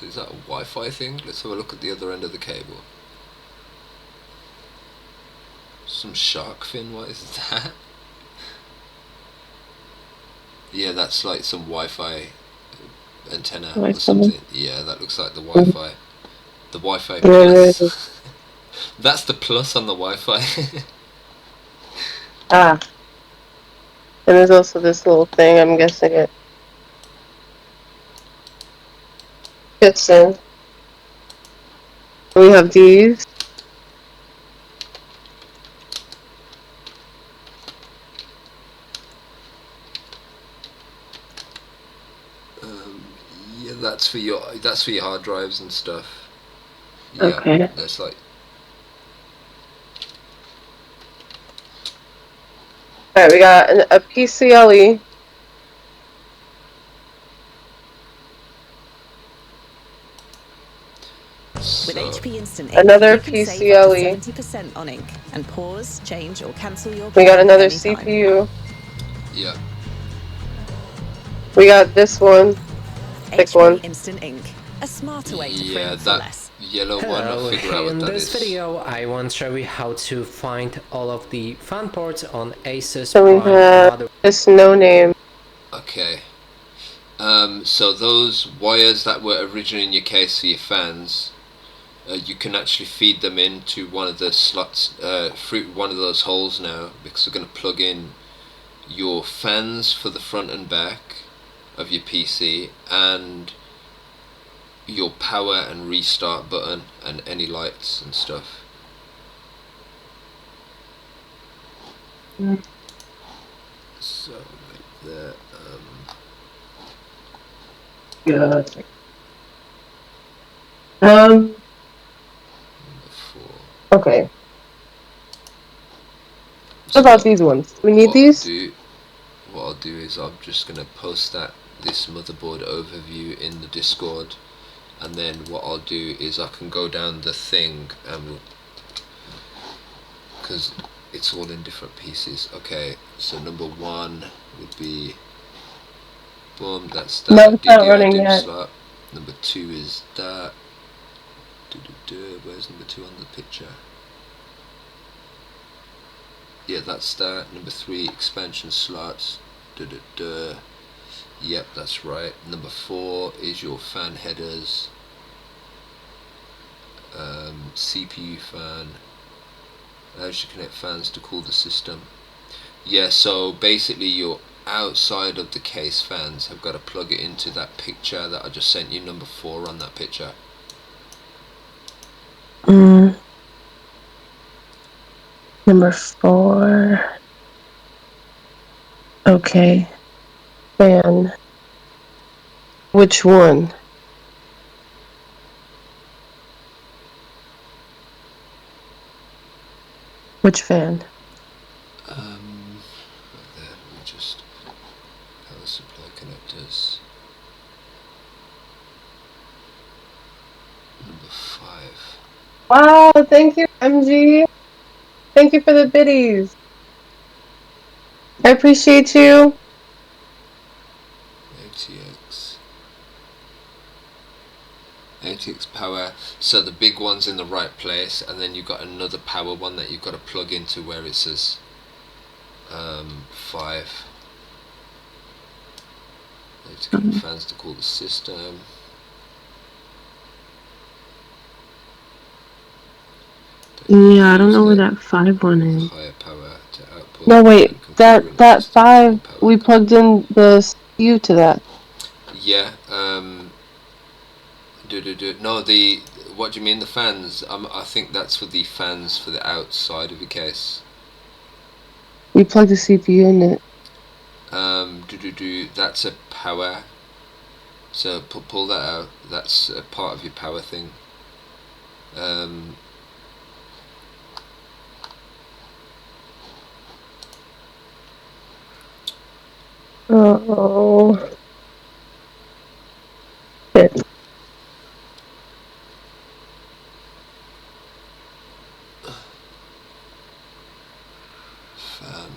S2: Is that a Wi-Fi thing? Let's have a look at the other end of the cable. Some shark fin, what is that? Yeah, that's like some Wi-Fi antenna or something. Yeah, that looks like the Wi-Fi. The Wi-Fi
S1: Yeah,
S2: plus. That's the plus on the Wi-Fi.
S1: ah, and there's also this little thing. I'm guessing it fits in. We have these.
S2: Yeah, that's for your hard drives and stuff. Yeah,
S1: Okay.
S2: that's like.
S1: Alright, we got a PCLE.
S6: With
S2: So,
S6: HP Instant Ink,
S1: Another
S6: you can save up to
S1: PCLE.
S6: 70% on ink and pause, change, or cancel your
S1: We got
S6: plan
S1: another
S6: anytime.
S1: CPU.
S2: yeah.
S1: We got this one. Thick
S6: HP
S1: one.
S6: Instant Ink, a smarter way to
S2: Yeah,
S6: print for
S2: that
S6: less.
S2: yellow one,
S7: Hello,
S2: I'll figure out what
S7: in
S2: that
S7: this
S2: is.
S7: video I want to show you how to find all of the fan ports on Asus
S1: So we
S7: Prime
S1: have
S7: mother.
S1: this no name.
S2: Okay. So those wires that were originally in your case for your fans, you can actually feed them into one of the slots, through one of those holes now, because we're going to plug in your fans for the front and back of your PC, and your power and restart button, and any lights and stuff. So right there.
S1: Yeah.
S2: Four.
S1: Okay.
S2: So
S1: What about these ones? Do we need
S2: what
S1: these?
S2: what I'll do is I'm just gonna post this motherboard overview in the Discord, and then what I'll do is I can go down the thing, because it's all in different pieces. Okay, so number one would be boom. That's that.
S1: No, it's not
S2: DDR
S1: running
S2: DIMM
S1: yet.
S2: slot. Number two is that. Where's number two on the picture? Yeah, that's that. Number three, expansion slots. Yep, that's right. Number four is your fan headers. CPU fan. Allows you to connect fans to cool the system. Yeah, so basically your outside of the case fans have got to plug it into that picture that I just sent you, number four on that picture.
S1: Number 4. Okay. Fan. Which one? Which fan?
S2: Right there, we just power supply connectors. Number 5.
S1: Wow, thank you, MG. Thank you for the biddies. I appreciate you.
S2: ATX power. So the big one's in the right place, and then you've got another power one that you've got to plug into where it says 5. To get fans to cool the system.
S1: Yeah, I don't know where that 5 one is.
S2: Higher power to output.
S1: No, wait. That 5, we plugged in the CPU to that.
S2: Yeah. No, what do you mean the fans? I think that's for the fans for the outside of your case.
S1: We plugged the CPU in it.
S2: That's a power. So pull that out. That's a part of your power thing.
S1: Uh-oh. Shit.
S2: Fan.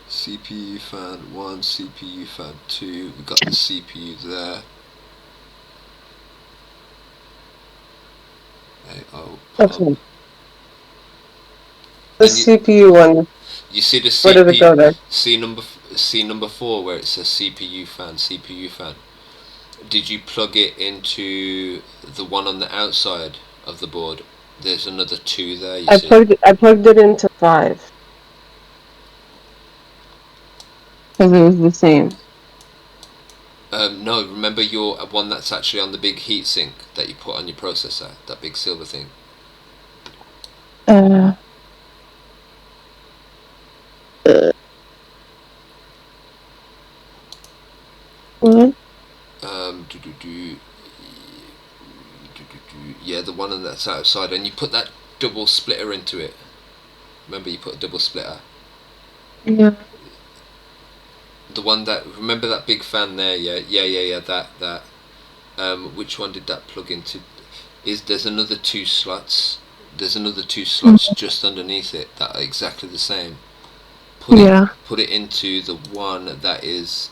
S2: CPU fan 1, CPU fan 2. We got the CPU there. AO pump.
S1: Okay. The CPU one.
S2: You see the CPU.
S1: Where does it go then?
S2: See number 4 where it says CPU fan. Did you plug it into the one on the outside of the board? There's another 2 there, you see.
S1: I plugged it into 5. Because it was the same.
S2: No, remember your one that's actually on the big heatsink that you put on your processor, that big silver thing.
S1: What?
S2: Yeah, the one that's outside, and you put that double splitter into it. Remember, you put a double splitter.
S1: Yeah.
S2: The one that, remember that big fan there? Yeah. That. Which one did that plug into? There's another 2 slots. There's another 2 slots just underneath it that are exactly the same. Put it into the one that is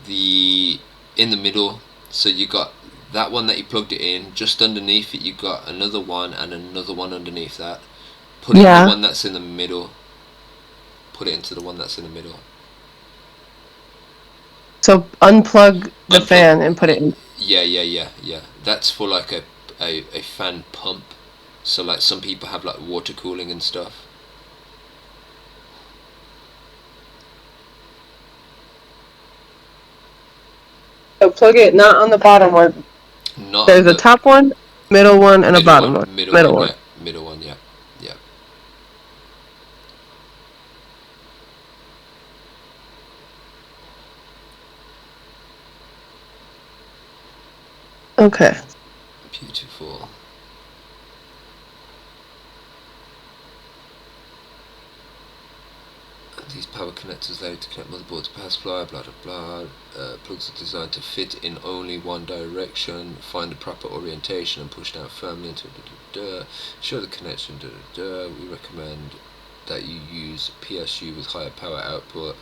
S2: in the middle. So you got that one that you plugged it in. Just underneath it, you got another one and another one underneath that. Put it in the one that's in the middle. Put it into the one that's in the middle.
S1: So unplug the fan and put it in.
S2: Yeah. That's for like a fan pump. So like some people have like water cooling and stuff.
S1: So plug it not on the bottom one.
S2: Not
S1: There's a top one, middle one, and a bottom one.
S2: Middle one. Yeah. Middle one. Yeah.
S1: Okay.
S2: Beautiful. These power connectors allow you to connect motherboard to power supply, blah blah blah. Plugs are designed to fit in only one direction. Find the proper orientation and push down firmly into show the connection. We recommend that you use PSU with higher power output.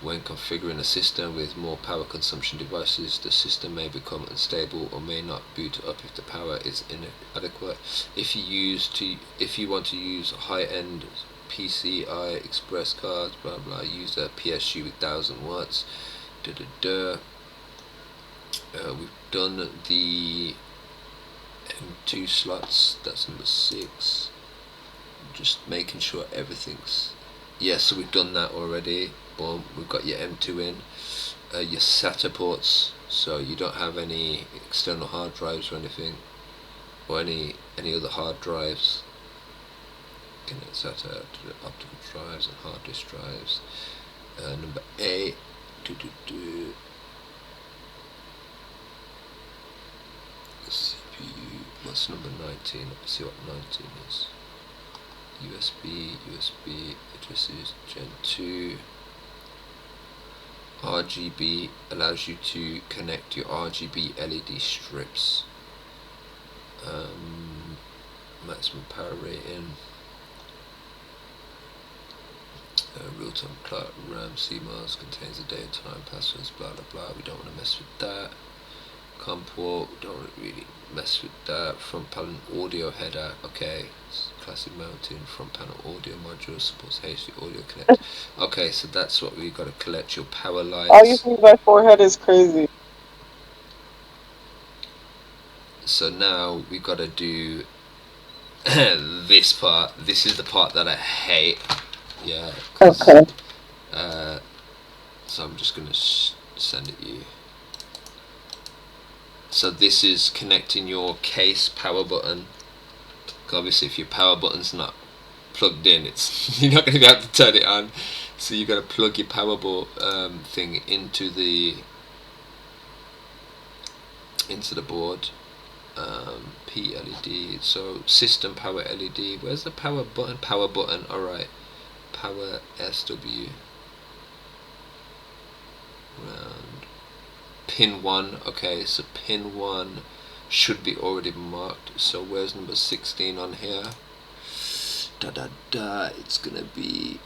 S2: When configuring a system with more power consumption devices, the system may become unstable or may not boot up if the power is inadequate. If you want to use high-end PCI Express cards, blah blah, use a PSU with 1000 watts. We've done the M2 slots, that's number 6. Just making sure everything's, so we've done that already. Boom, we've got your M2 in. Your SATA ports, so you don't have any external hard drives or anything, or any other hard drives. Connect SATA to the optical drives and hard disk drives. Number 8. CPU. What's number 19? Let's see what 19 is. USB, addresses Gen 2. RGB allows you to connect your RGB LED strips. Maximum power rating. Real-time clock, RAM, CMOS, contains the date, time, passwords, blah blah blah. We don't want to mess with that. COM port, we don't really mess with that. Front panel audio header, okay. Classic mounting, front panel audio module, supports HD audio connect. Okay, so that's what we got to collect. Your power lights.
S1: All you see by forehead is crazy.
S2: So now we got to do this part. This is the part that I hate. Yeah.
S1: Okay.
S2: So I'm just gonna send it you. So this is connecting your case power button. Obviously, if your power button's not plugged in, you're not gonna be able to turn it on. So you got to plug your power thing into the board. P LED. So system power LED. Where's the power button? Power button. All right. Power SW. Round. Pin 1. Okay, so pin 1 should be already marked. So where's number 16 on here? It's gonna be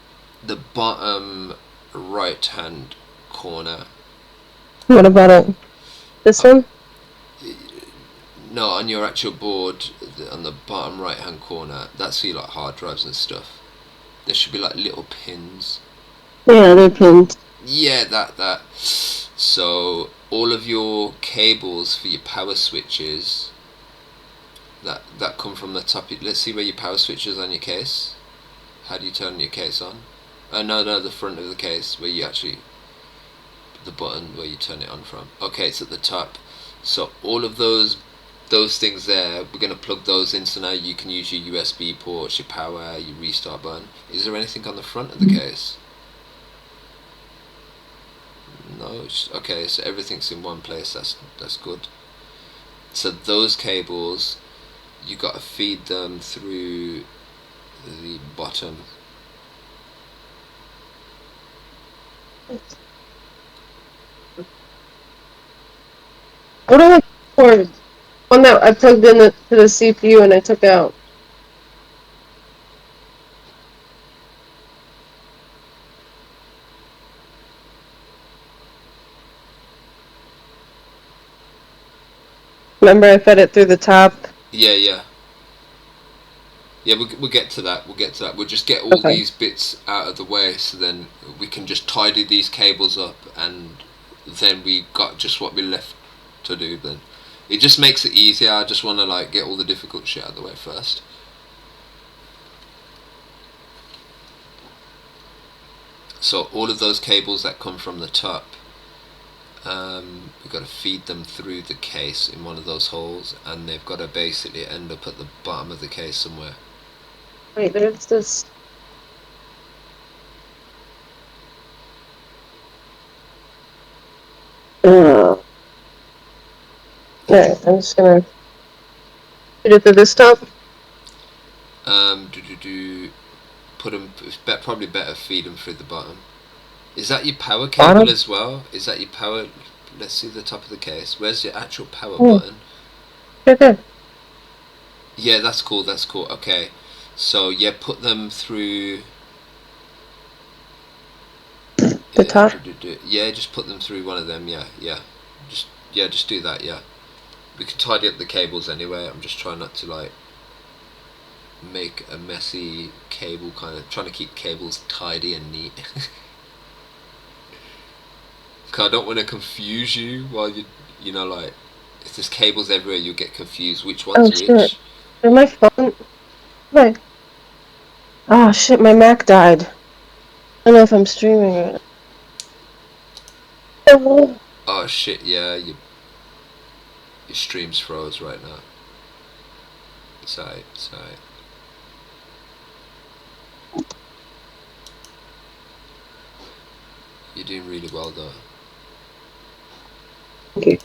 S2: the bottom right hand corner.
S1: What about it? This one?
S2: No, on your actual board, on the bottom right hand corner, that's for your like hard drives and stuff. There should be like little pins.
S1: Yeah, they're pinned.
S2: Yeah, that. So all of your cables for your power switches that come from the top. Let's see where your power switch is on your case. How do you turn your case on? Oh no, the front of the case where you actually, the button where you turn it on from. Okay, it's at the top. So all of those things there, we're going to plug those in, so now you can use your USB ports, your power, your restart button. Is there anything on the front of the case? No. Okay, so everything's in one place. That's good. So those cables, you got to feed them through the bottom.
S1: What do I look for? One that I plugged in to the CPU and I took out. Remember I fed it through the top?
S2: Yeah, we'll get to that. We'll just get all
S1: Okay.
S2: these bits out of the way, so then we can just tidy these cables up, and then we got just what we left to do. Then it just makes it easier. I just want to like get all the difficult shit out of the way first. So all of those cables that come from the top, we've got to feed them through the case in one of those holes, and they've got to basically end up at the bottom of the case somewhere.
S1: Wait, there's this. Alright, I'm just gonna feed it through this top.
S2: Put them. It's probably better feed them through the bottom. Is that your power cable
S1: Bottom?
S2: as well? Is that your power? Let's see the top of the case. Where's your actual power button?
S1: Right there.
S2: Yeah, that's cool. Okay, so yeah, put them through
S1: The top?
S2: Yeah, just put them through one of them. Yeah. Just do that. Yeah, we can tidy up the cables anyway. I'm just trying not to like make a messy cable, kind of trying to keep cables tidy and neat. Cause I don't want to confuse you while you know, like if there's cables everywhere, you'll get confused which
S1: Oh
S2: one's
S1: shit.
S2: which.
S1: And my phone. Wait. Oh shit, my Mac died. I don't know if I'm streaming right now.
S2: Oh shit, yeah, your stream's froze right now. It's alright. You're doing really well though.
S1: Okay.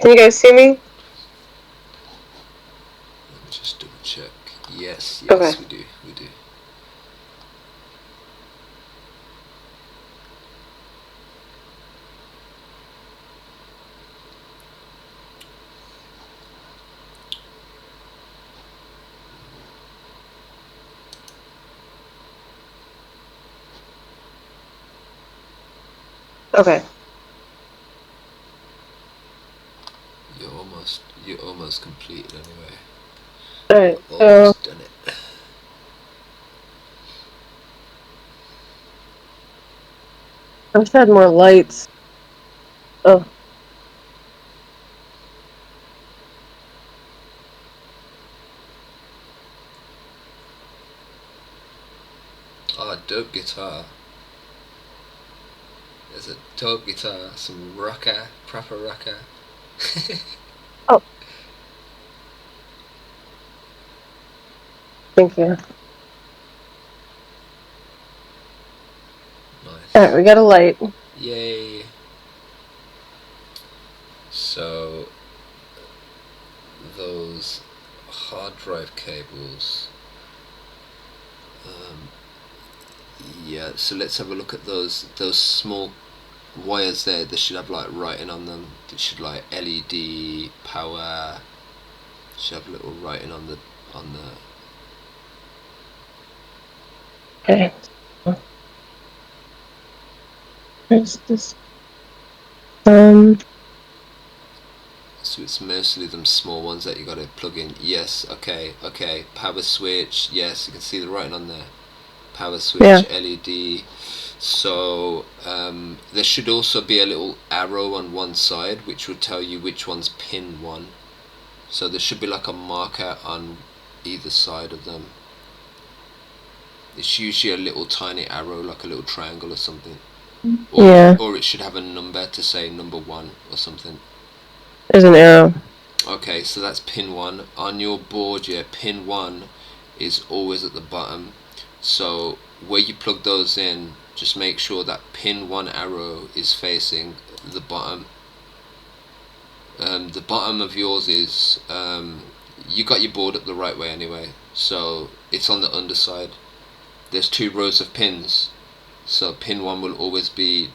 S1: Can you guys see me?
S2: Let me just double check. Yes,
S1: Okay.
S2: we do.
S1: Okay.
S2: You're almost completed anyway.
S1: Alright, so
S2: Almost done it.
S1: I wish I had more lights. Oh.
S2: Oh, dope guitar. There's a dope guitar, some rocker, proper rocker.
S1: Oh. Thank you.
S2: Nice.
S1: Alright, we got a light.
S2: Yay. So those hard drive cables, Yeah, so let's have a look at those small wires there. They should have like writing on them. They should like LED power. Should have a little writing on the
S1: Okay. Where's this?
S2: So it's mostly them small ones that you got to plug in. Yes, okay. Power switch. Yes, you can see the writing on there. Power switch,
S1: Yeah.
S2: LED. So there should also be a little arrow on one side which will tell you which one's pin 1. So there should be like a marker on either side of them. It's usually a little tiny arrow, like a little triangle or something. Or,
S1: Yeah.
S2: or it should have a number to say number 1 or something.
S1: There's an arrow.
S2: Okay, so that's pin 1. On your board, yeah, pin 1 is always at the bottom. So where you plug those in, just make sure that pin 1 arrow is facing the bottom. The bottom of yours is, you got your board up the right way anyway, so it's on the underside. There's 2 rows of pins, so pin 1 will always be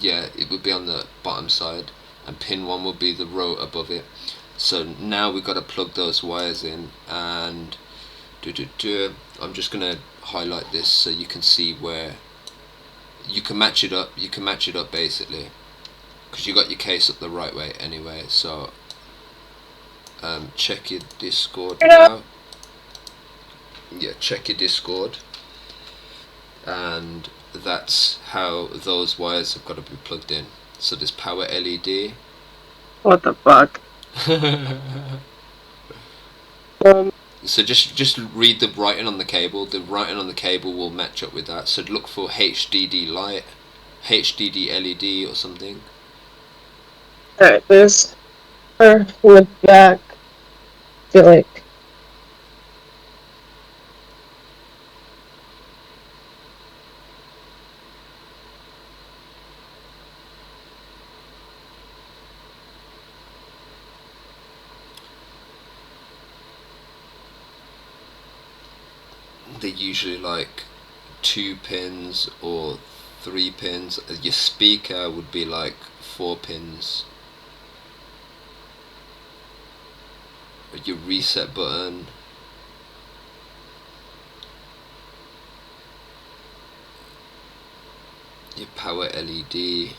S2: it would be on the bottom side, and pin 1 will be the row above it. So now we've got to plug those wires in, and I'm just gonna highlight this so you can see where you can match it up. You can match it up basically, because you got your case up the right way anyway. So check your Discord now. Yeah, check your Discord, and that's how those wires have got to be plugged in. So there's power LED.
S1: What the fuck?
S2: So just read the writing on the cable. The writing on the cable will match up with that. So look for HDD light, HDD LED or something.
S1: Alright, there's her in the back. I feel like.
S2: They're usually like 2 pins or 3 pins. Your speaker would be like 4 pins. Your reset button. Your power LED.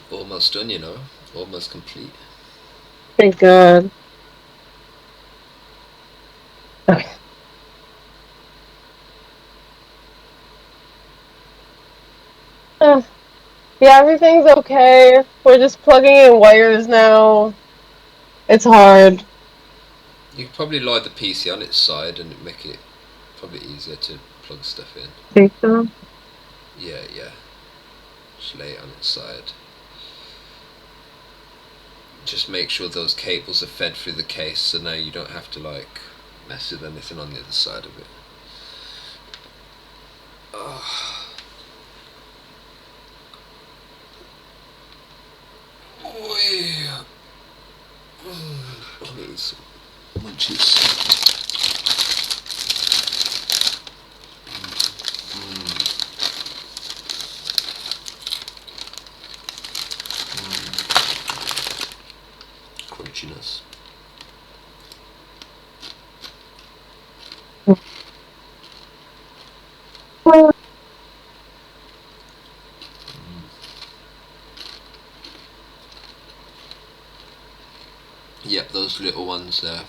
S2: Almost done, you know. Almost complete.
S1: Thank God. Okay. Yeah, everything's okay. We're just plugging in wires now. It's hard.
S2: You could probably lie the PC on its side and make it probably easier to plug stuff in.
S1: Think so?
S2: Yeah. Just lay it on its side. Just make sure those cables are fed through the case, so now you don't have to like mess with anything on the other side of it. These munchies. Crunchiness. Yep, those little ones there.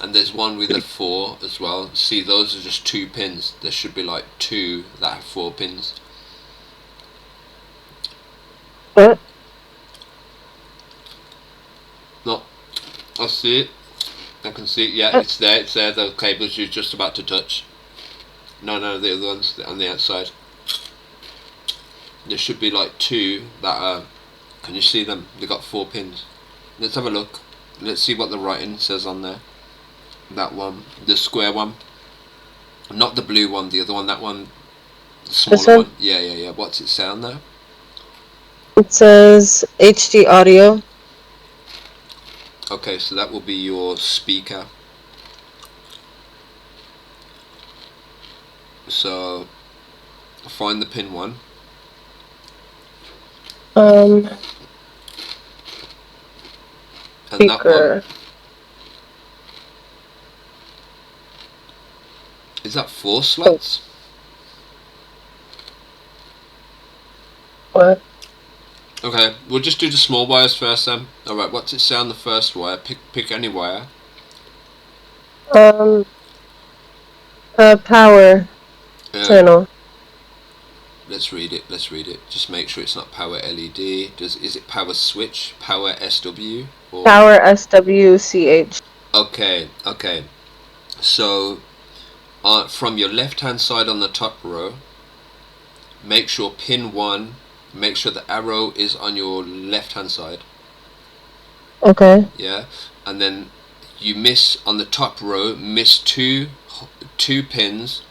S2: And there's one with a 4 as well. See, those are just 2 pins. There should be like 2 that have 4 pins.
S1: What?
S2: No, I see it. I can see it. Yeah, it's there. It's there. Those cables you're just about to touch. No, the other ones on the outside. There should be like 2 that are. Can you see them? They got 4 pins. Let's have a look. Let's see what the writing says on there. That one, the square one, not the blue one. The other one. That one, the smaller one. Yeah. What's it say on there?
S1: It says HD audio.
S2: Okay, so that will be your speaker. So find the pin 1. And that one,
S1: Speaker.
S2: is that 4 slots?
S1: What?
S2: Okay, we'll just do the small wires first then. Alright, what's it say on the first wire? Pick any wire.
S1: Power channel.
S2: Let's read it. Just make sure it's not power LED. Is it power switch? Power SW? Or
S1: Power SWCH.
S2: Okay. So from your left hand side on the top row, make sure pin 1, make sure the arrow is on your left hand side.
S1: Okay.
S2: Yeah, and then you miss on the top row, miss two pins,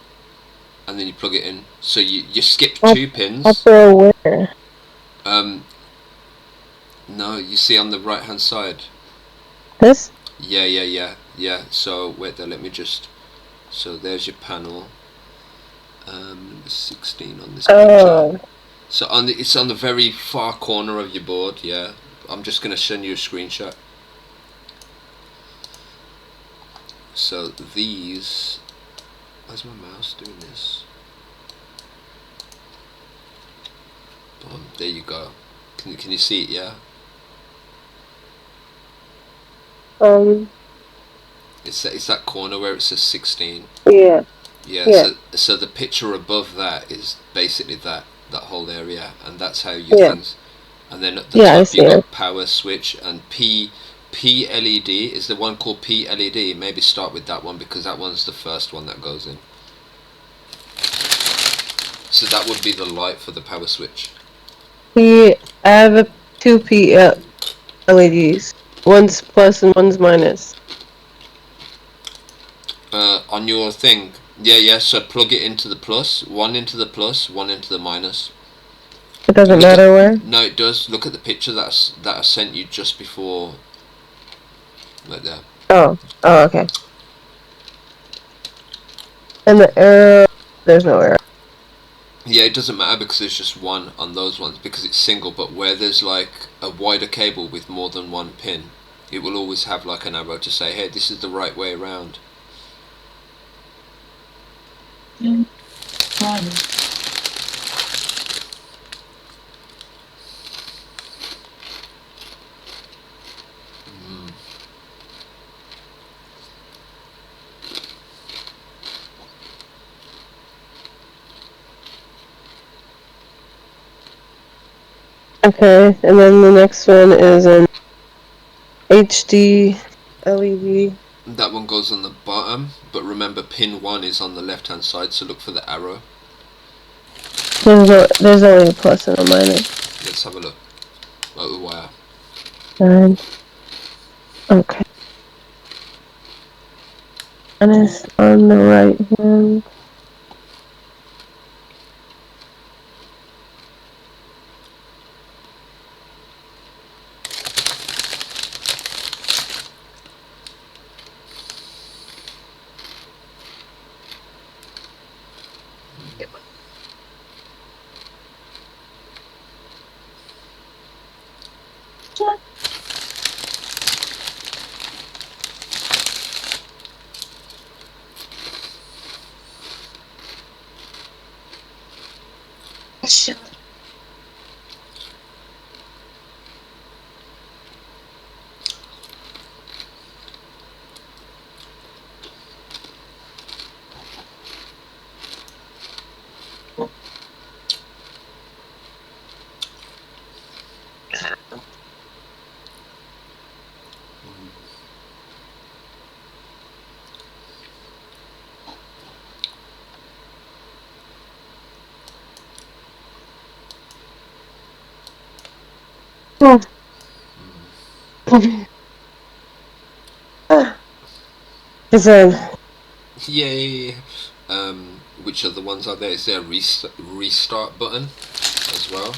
S2: and then you plug it in. So you skip 2 pins.
S1: Up there where?
S2: No, you see on the right hand side.
S1: This?
S2: Yeah. So wait there, let me just. So there's your panel. 16 on this picture. So it's on the very far corner of your board. Yeah, I'm just gonna send you a screenshot. So these. Where's my mouse doing this? Boom, there you go. Can you see it? Yeah. It's that corner where it says 16.
S1: Yeah.
S2: Yeah. So the picture above that is basically that whole area, and that's how your things. And then at the top you got power switch and P LED. Is the one called P LED? Maybe start with that one because that one's the first one that goes in. So that would be the light for the power switch.
S1: I have 2 P LEDs. One's plus and one's minus.
S2: On your thing, yeah. So plug it into the plus, one into the plus, one into the minus.
S1: It doesn't matter where.
S2: No, it does. Look at the picture that I sent you just before. Right there.
S1: Oh, okay. And the arrow, there's no arrow.
S2: Yeah, it doesn't matter because there's just one on those ones because it's single. But where there's like a wider cable with more than one pin, it will always have like an arrow to say, hey, this is the right way around.
S1: Okay, and then the next one is an HD LED.
S2: That one goes on the bottom, but remember pin 1 is on the left hand side, so look for the arrow.
S1: There's only a plus and a minus.
S2: Let's have a look. Oh, the wire.
S1: 9. Okay. Minus on the right hand. Oh. It's a
S2: Yay! Which other ones are there? Is there a restart button as well?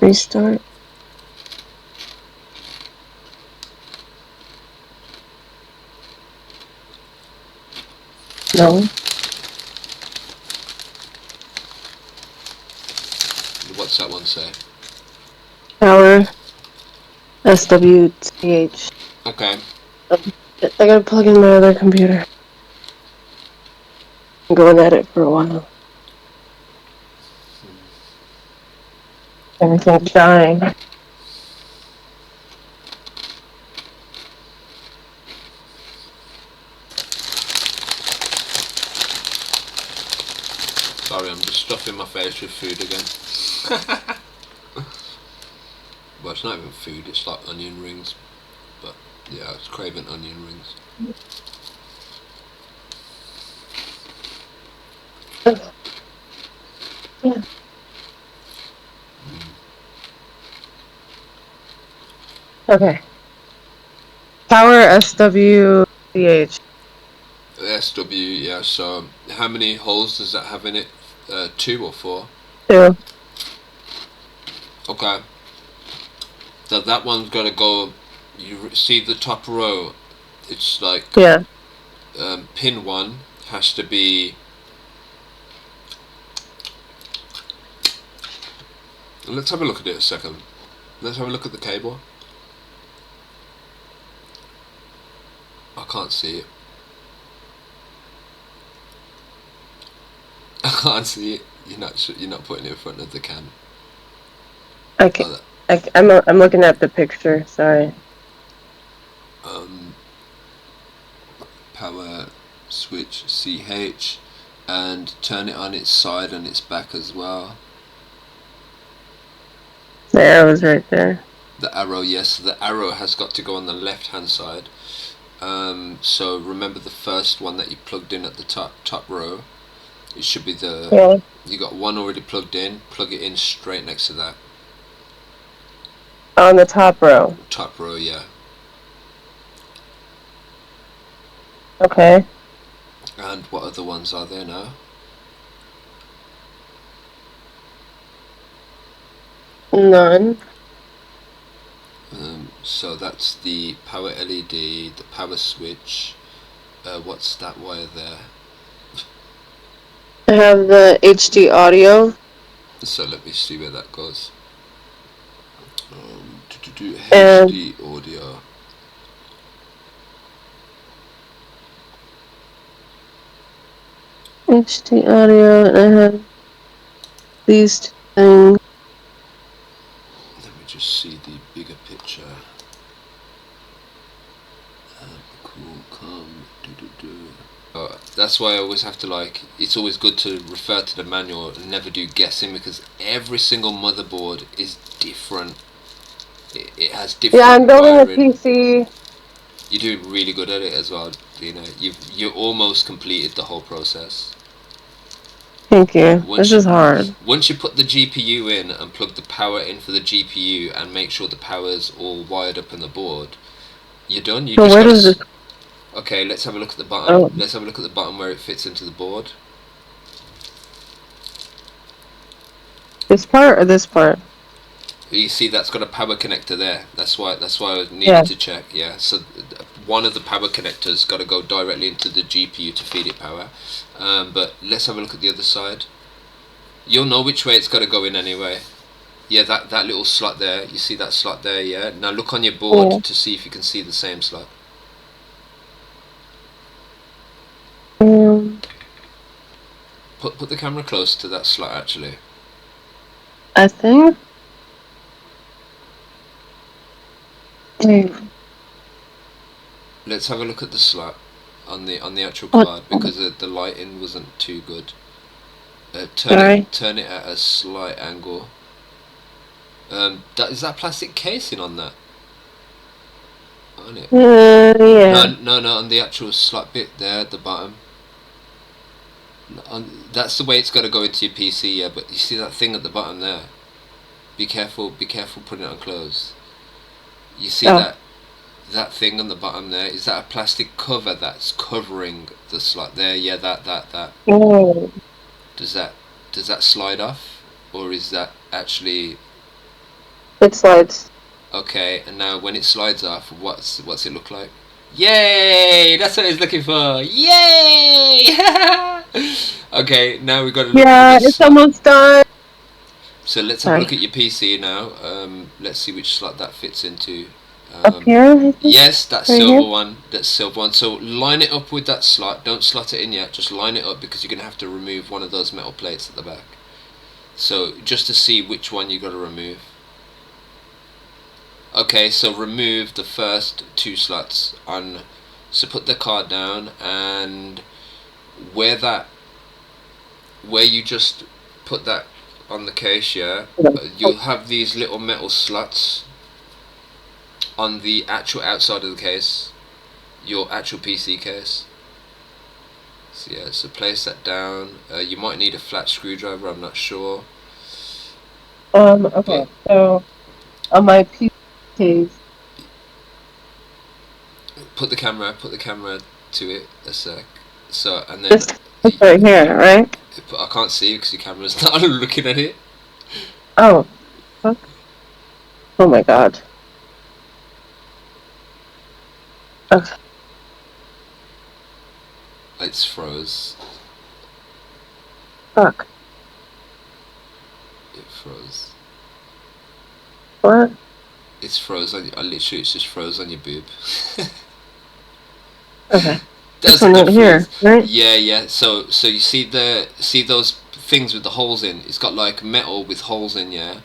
S1: restart. No.
S2: What's that one say?
S1: Power SWTH.
S2: Okay.
S1: I gotta plug in my other computer. I'm going at it for a while. Everything's dying.
S2: Sorry, I'm just stuffing my face with food again. Well, it's not even food, it's like onion rings. But yeah, I was craving onion rings.
S1: Yeah. Okay. Power SWTH.
S2: SW, yeah, so how many holes does that have in it? 2 or 4?
S1: 2.
S2: Okay. So that one's gotta go. You see the top row? It's like
S1: Yeah.
S2: pin 1 has to be. Let's have a look at it a second. Let's have a look at the cable. I can't see it. I can't see it. You're not putting it in front of the cam.
S1: Okay.
S2: Oh,
S1: I'm looking at the picture. Sorry.
S2: Power switch CH, and turn it on its side and its back as well.
S1: The arrow's right there.
S2: The arrow, yes, the arrow has got to go on the left hand side. So remember the first one that you plugged in at the top row. It should be the.
S1: Yeah.
S2: You got one already plugged in. Plug it in straight next to that
S1: On the top row.
S2: top row, yeah.
S1: Okay.
S2: And what other ones are there now?
S1: None.
S2: So that's the power LED, the power switch. What's that wire there?
S1: I have the HD audio.
S2: So let me see where that goes.
S1: And
S2: HD audio.
S1: HD audio, and I have these 2 things.
S2: Let me just see the bigger picture. Cool, come, that's why I always have to it's always good to refer to the manual and never do guessing, because every single motherboard is different. It has different
S1: Yeah, I'm building a
S2: wiring.
S1: PC.
S2: You're doing really good at it as well, Dina. You almost completed the whole process.
S1: Thank you. This is hard.
S2: Once you put the GPU in and plug the power in for the GPU and make sure the power's all wired up in the board, you're done. You
S1: So
S2: just
S1: where
S2: gotta
S1: does this?
S2: Okay, let's have a look at the bottom.
S1: Oh.
S2: Let's have a look at the bottom where it fits into the board.
S1: This part or this part?
S2: You see that's got a power connector there. That's why I needed
S1: Yeah.
S2: to check. Yeah, so one of the power connectors got to go directly into the GPU to feed it power. But let's have a look at the other side. You'll know which way it's got to go in anyway. Yeah, that little slot there. You see that slot there? Yeah. Now look on your board
S1: Yeah.
S2: to see if you can see the same slot. Put the camera close to that slot actually.
S1: I think. Mm.
S2: Let's have a look at the slot on the actual
S1: What?
S2: card, because the lighting wasn't too good.
S1: Sorry.
S2: Turn it at a slight angle. Is that plastic casing on that? On it?
S1: Yeah.
S2: No, on the actual slot bit there at the bottom. That's the way it's got to go into your PC, yeah. But you see that thing at the bottom there? Be careful putting it on close. You see that thing on the bottom there? Is that a plastic cover that's covering the slot there? Yeah, that.
S1: Oh.
S2: Does that slide off, or is that actually
S1: It slides.
S2: okay? And now when it slides off, what's it look like? Yay! That's what I was looking for. Yay! Okay, now we've got to look
S1: Yeah,
S2: at this
S1: it's
S2: slot.
S1: almost done.
S2: So let's have a
S1: Sorry.
S2: look at your PC now. Let's see which slot that fits into.
S1: Up here, I think?
S2: Yes, that
S1: Right
S2: silver
S1: here?
S2: one. That silver one. So line it up with that slot. Don't slot it in yet. Just line it up because you're gonna have to remove one of those metal plates at the back. So just to see which one you got to remove. Okay, so remove the first two slots on. So put the card down and where you just put that on the case, yeah, you'll have these little metal slots on the actual outside of the case, your actual PC case. So yeah, so place that down. You might need a flat screwdriver, I'm not sure.
S1: Okay,
S2: But
S1: so on my PC case,
S2: put the camera to it a sec. So and then
S1: this is right here, right?
S2: I can't see because your camera's not looking at it.
S1: Oh, fuck. Oh my god. Okay,
S2: It's froze.
S1: fuck.
S2: It froze.
S1: What?
S2: It's froze on. It's just froze on your boob.
S1: Okay.
S2: Does
S1: This one
S2: go
S1: right here,
S2: through?
S1: right?
S2: Yeah. So you see those things with the holes in? It's got like metal with holes in. Yeah.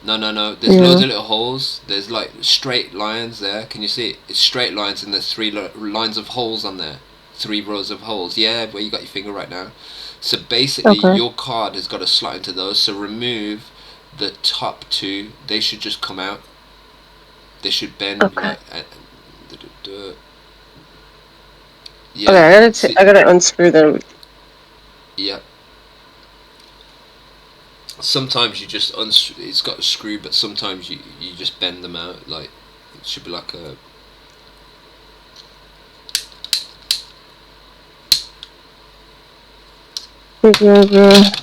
S2: No. There's
S1: Yeah.
S2: loads of little holes. There's like straight lines there. Can you see it? It's straight lines and there's three lines of holes on there. 3 rows of holes. Yeah, where you got your finger right now. So basically,
S1: Okay.
S2: your card has got a slot into those. So remove the top two. They should just come out. They should bend
S1: Okay.
S2: like. Yeah.
S1: Okay, I gotta unscrew them.
S2: Yeah. Sometimes you just it's got a screw, but sometimes you just bend them out. Like it should be like a.
S1: The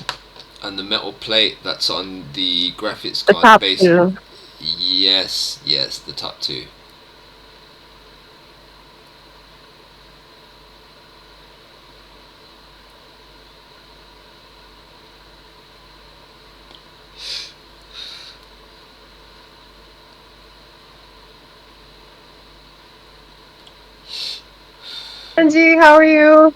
S2: And the metal plate that's on the graphics card
S1: top
S2: base.
S1: two.
S2: Yes, the top two.
S1: Angie, how are you?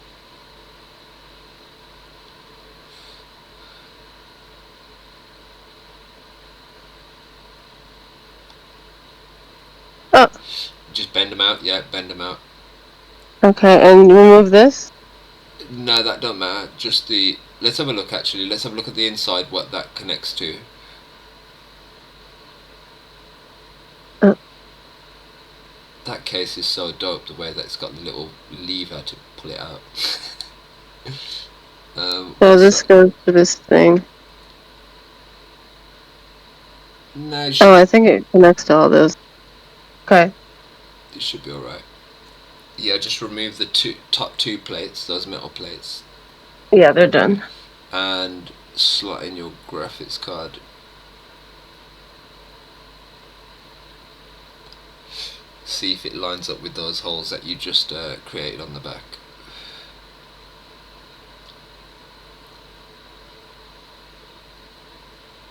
S1: Oh,
S2: Just bend them out. Yeah, bend them out.
S1: okay, and remove this?
S2: No, that don't matter. Just the. Let's have a look. Actually, let's have a look at the inside. What that connects to. That case is so dope. The way that it's got the little lever to pull it out.
S1: So this goes to this thing.
S2: No,
S1: Oh, I think it connects to all those. Okay.
S2: it should be alright. Yeah, just remove the top two plates, those metal plates,
S1: Yeah, they're done.
S2: and slot in your graphics card. See if it lines up with those holes that you just created on the back.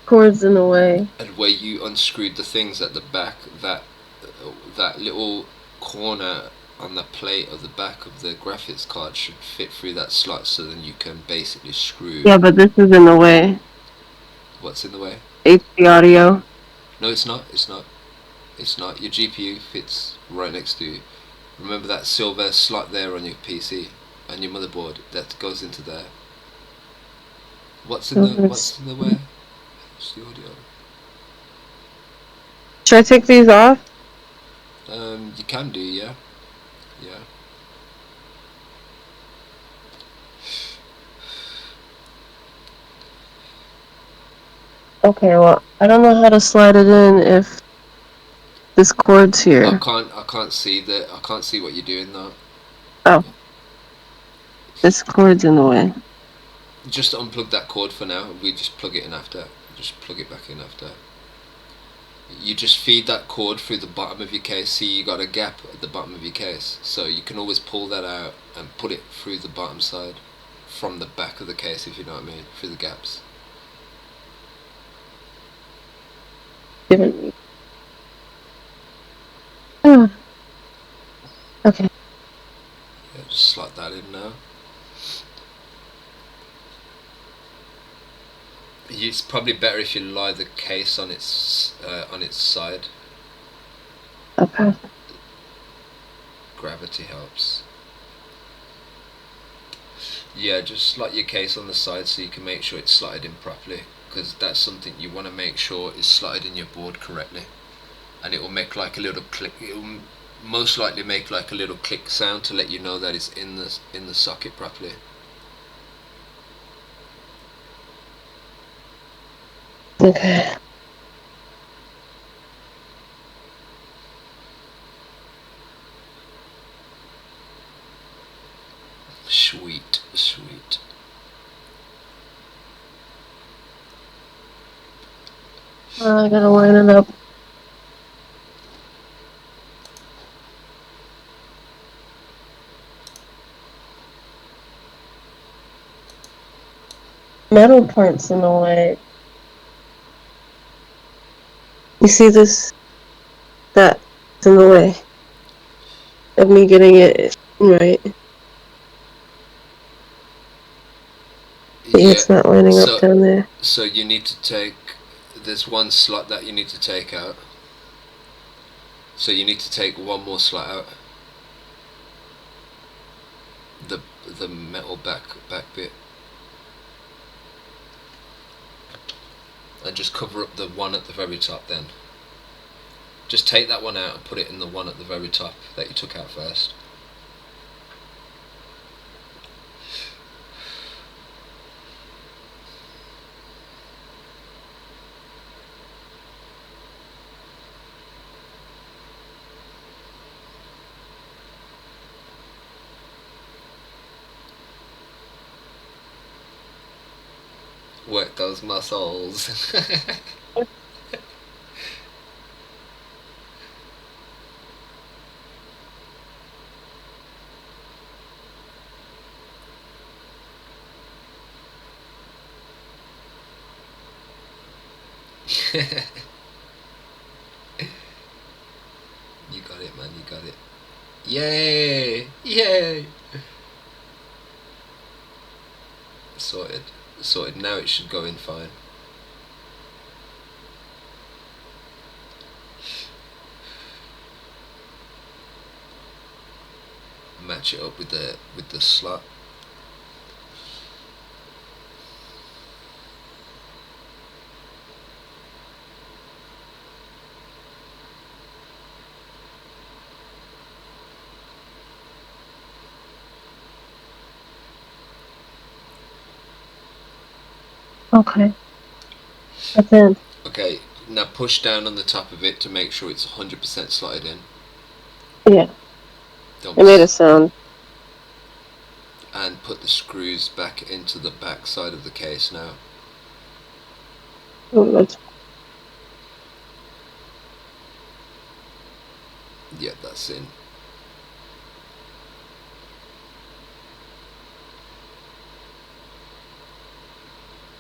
S1: Cords in the way.
S2: And where you unscrewed the things at the back, that little corner on the plate of the back of the graphics card should fit through that slot, so then you can basically screw.
S1: Yeah, but this is in the way.
S2: What's in the way?
S1: HD audio.
S2: No, it's not. Your GPU fits right next to you. Remember that silver slot there on your PC and your motherboard that goes into there. What's in the way? It's the audio.
S1: Should I take these off?
S2: You can do, yeah.
S1: Okay, well, I don't know how to slide it in if this cord's here.
S2: I can't see what you're doing though.
S1: Oh. This cord's in the way.
S2: Just unplug that cord for now. We just plug it in after. Just plug it back in after. You just feed that cord through the bottom of your case. See, you got a gap at the bottom of your case, so you can always pull that out and put it through the bottom side from the back of the case, if you know what I mean, through the gaps.
S1: given me. Oh. Okay.
S2: Yeah, just slot that in now. It's probably better if you lie the case on its side.
S1: Okay.
S2: Gravity helps. Yeah, just slot your case on the side so you can make sure it's slotted in properly, because that's something you want to make sure is slotted in your board correctly, and it will make like a little click. It will most likely make like a little click sound to let you know that it's in the socket properly.
S1: Okay.
S2: Sweet, sweet.
S1: I gotta line it up. Metal parts in the way. You see this? That's in the way of me getting it right.
S2: Yeah.
S1: It's not lining up down there.
S2: So you need to take. There's one slot that you need to take out. So you need to take one more slot out. The metal back bit. And just cover up the one at the very top then. Just take that one out and put it in the one at the very top that you took out first. Work those muscles. You got it, man, you got it. Yay! Yay! Sorted. Sorted. Now it should go in fine. Match it up with the slot.
S1: Okay. That's in.
S2: Okay, now push down on the top of it to make sure it's 100% slotted in.
S1: Yeah.
S2: Don't
S1: It made a sound.
S2: And put the screws back into the back side of the case now.
S1: Oh, that's
S2: Yeah, that's in.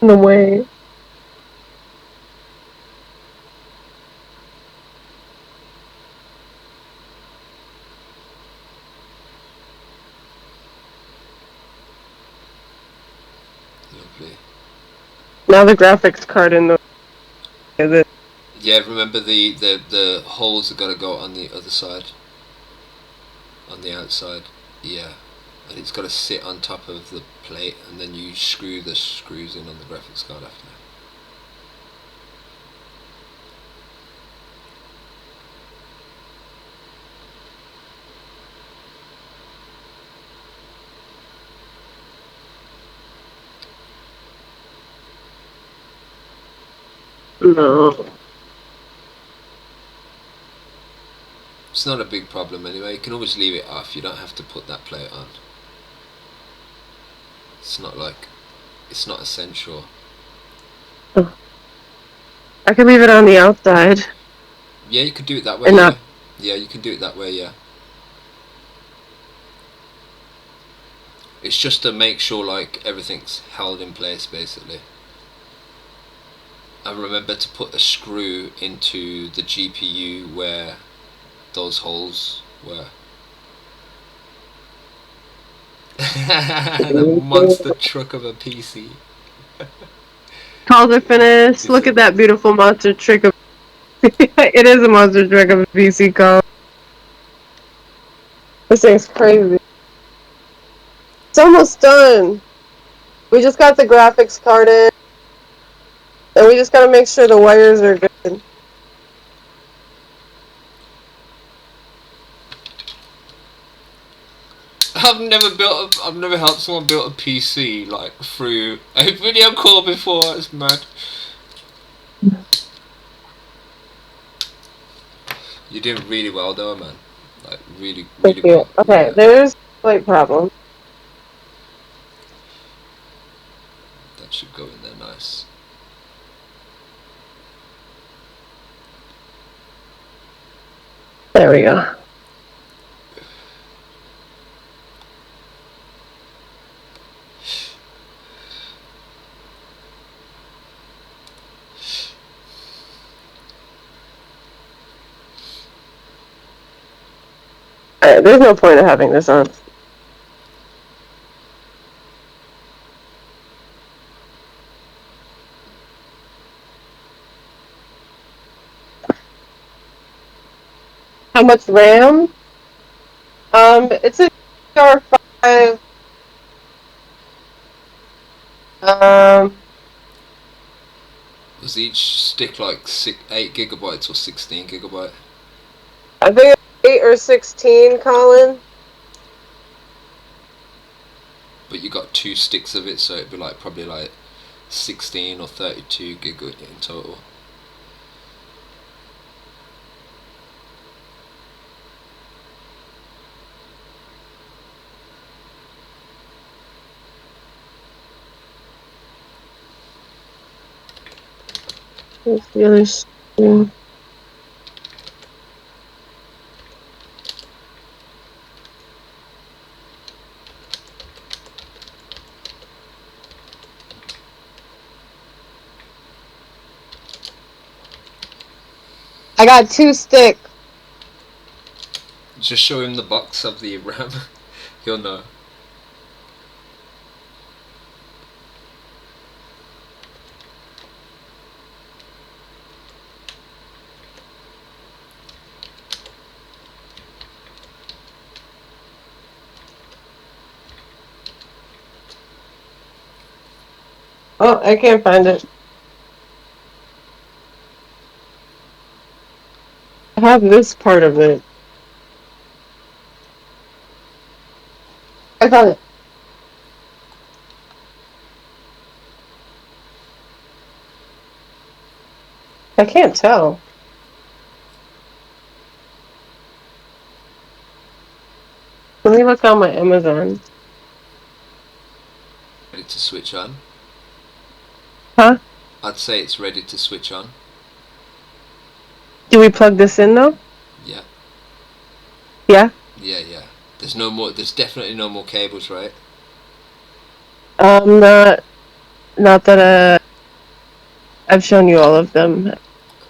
S1: in the way.
S2: Lovely.
S1: Now the graphics card in the way.
S2: Yeah, remember the holes have got to go on the other side. On the outside. Yeah. And it's got to sit on top of the plate, and then you screw the screws in on the graphics card after.
S1: No.
S2: It's not a big problem anyway. You can always leave it off. You don't have to put that plate on. It's not like, it's not essential.
S1: Oh. I could leave it on the outside.
S2: Yeah, you could do it that way.
S1: And
S2: Yeah.
S1: not.
S2: Yeah, you can do it that way. Yeah. It's just to make sure like everything's held in place basically. And remember to put a screw into the GPU where those holes were. The monster truck of a PC.
S1: Calls are finished.
S2: Is
S1: Look
S2: it?
S1: at that beautiful monster trick of. It is a monster trick of a PC call. This thing's crazy. It's almost done. We just got the graphics card in, and we just gotta make sure the wires are good.
S2: I've never helped someone build a PC like through a video call before. It's mad. You're doing really well though, man. Like really,
S1: Thank
S2: really
S1: you.
S2: well.
S1: Okay,
S2: Yeah.
S1: there's a slight problem.
S2: That should go in there nice.
S1: There we go. There's no point in having this on. How much RAM? It's a DDR5.
S2: Was each stick like 8 gigabytes or 16 gigabyte?
S1: I think it's 8 or 16, Colin.
S2: But you got 2 sticks of it, so it'd be like probably like 16 or 32 gig in total.
S1: Where's the other screen? I got 2 sticks.
S2: Just show him the box of the RAM. He'll know.
S1: Oh, I can't find it. I have this part of it. I found it. I can't tell. Let me look on my Amazon.
S2: Ready to switch on?
S1: Huh?
S2: I'd say it's ready to switch on.
S1: Do we plug this in though?
S2: Yeah.
S1: Yeah?
S2: Yeah. There's no more. There's definitely no more cables, right?
S1: Not that I've shown you all of them.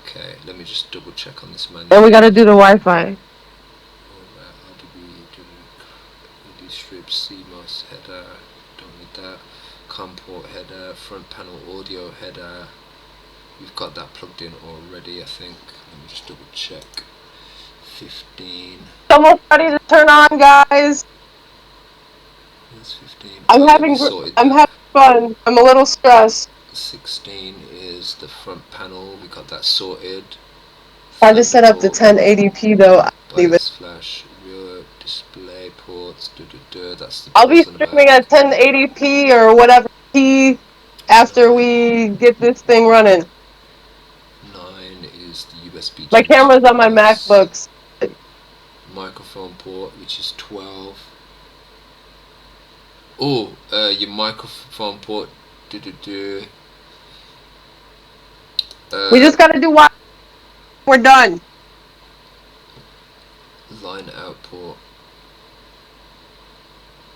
S2: Okay. Let me just double check on this menu.
S1: And we gotta do the Wi-Fi.
S2: Alright, how do we do LED strips, CMOS header? Don't need that. COM port header, front panel audio header. We've got that plugged in already, I think. Let me just double check. 15.
S1: It's almost ready to turn on, guys.
S2: Where's 15?
S1: I'm
S2: Oh,
S1: having
S2: we sorted
S1: I'm
S2: that.
S1: having fun. I'm a little stressed.
S2: 16 is the front panel. We got that sorted.
S1: I just set up the
S2: Thunderbolt,
S1: 1080p though.
S2: BIOS flash, rear display ports. That's the
S1: I'll be
S2: bit on the
S1: streaming
S2: back.
S1: at 1080p or whatever P after we get this thing running.
S2: 9 is the USB.
S1: My camera's on my MacBooks.
S2: Microphone port, which is 12. Oh, your microphone port.
S1: We just gotta do what? We're done.
S2: Line out port.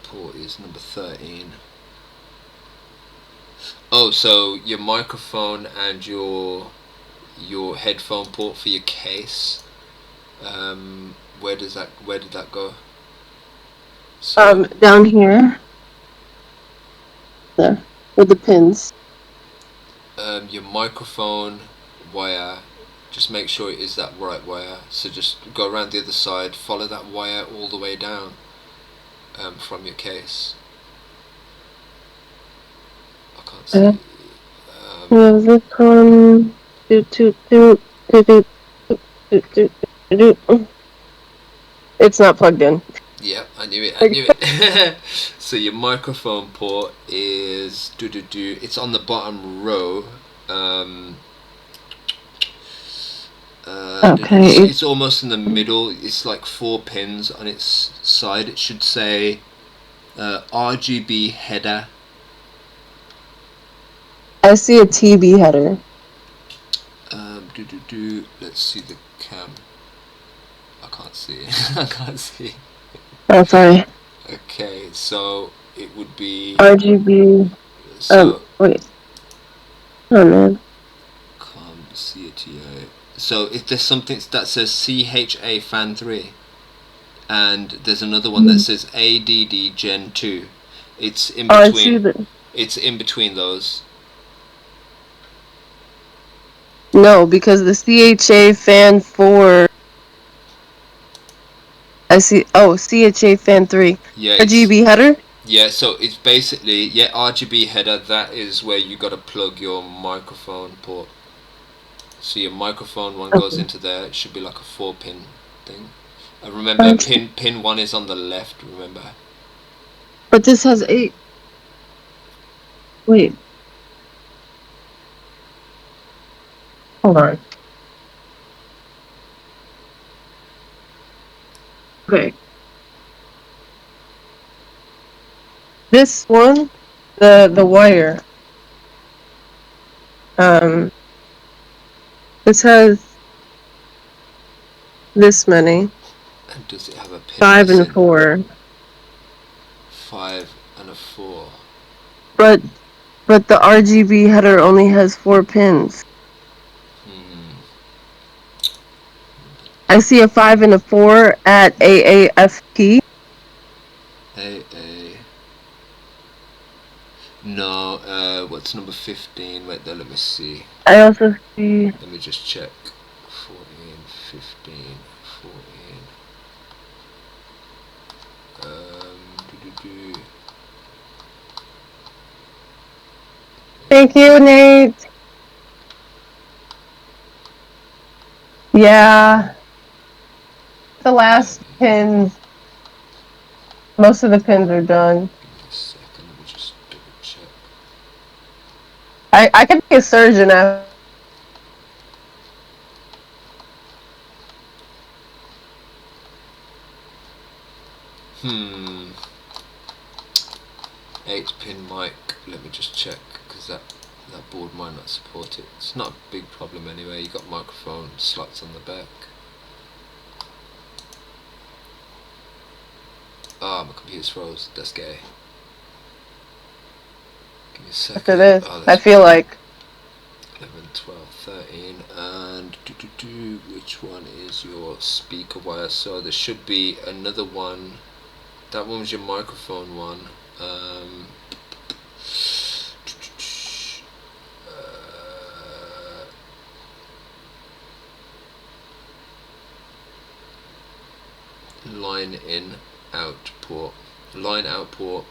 S2: Port is number 13. Oh, so your microphone and your headphone port for your case. Where did that go? So
S1: Down here. There. With the pins.
S2: your microphone wire, just make sure it is that right wire. So just go around the other side, follow that wire all the way down from your case. I can't see.
S1: Yeah, this one. It's not plugged in.
S2: Yeah, I knew it. So your microphone port is it's on the bottom row.
S1: Okay.
S2: It's almost in the middle. It's like 4 pins on its side. It should say RGB header.
S1: I see a TB header.
S2: Let's see the cam. I can't see. I can't see.
S1: Oh, sorry.
S2: Okay, so it would be
S1: RGB.
S2: so.
S1: Wait. Oh man.
S2: Can't see it yet. So if there's something that says CHA Fan 3 and there's another one that says ADD Gen 2, it's in
S1: Oh, I see
S2: between.
S1: the.
S2: It's in between those.
S1: No, because the CHA Fan 4. I see. Oh, CHA Fan 3.
S2: Yeah,
S1: RGB header?
S2: yeah. So it's basically RGB header. That is where you got to plug your microphone port. So your microphone one goes into there. It should be like a 4-pin thing. Remember,
S1: Okay.
S2: pin 1 is on the left. Remember.
S1: But this has 8. Wait. Hold on. Okay. This one, the wire. This has this many.
S2: And does it have a pin
S1: 5 and
S2: missing?
S1: 4.
S2: 5 and a 4.
S1: But the RGB header only has 4 pins. I see a 5 and a 4 at AAFP.
S2: AA. No, what's number 15? Wait there, let me see.
S1: I also see.
S2: Let me just check. 14, 15, 14.
S1: Thank you, Nate. Yeah. The last pins. Most of the pins are done.
S2: Give me a second, let me just double check.
S1: I could be a surgeon after.
S2: 8-pin mic, let me just check, because that board might not support it. It's not a big problem anyway, you got microphone slots on the back. Ah, my computer's froze, that's gay. Give me a second.
S1: After this,
S2: Oh,
S1: I feel like.
S2: 11, 12, 13, and which one is your speaker wire? So there should be another one. That one was your microphone one. Line in, out port. Line out port.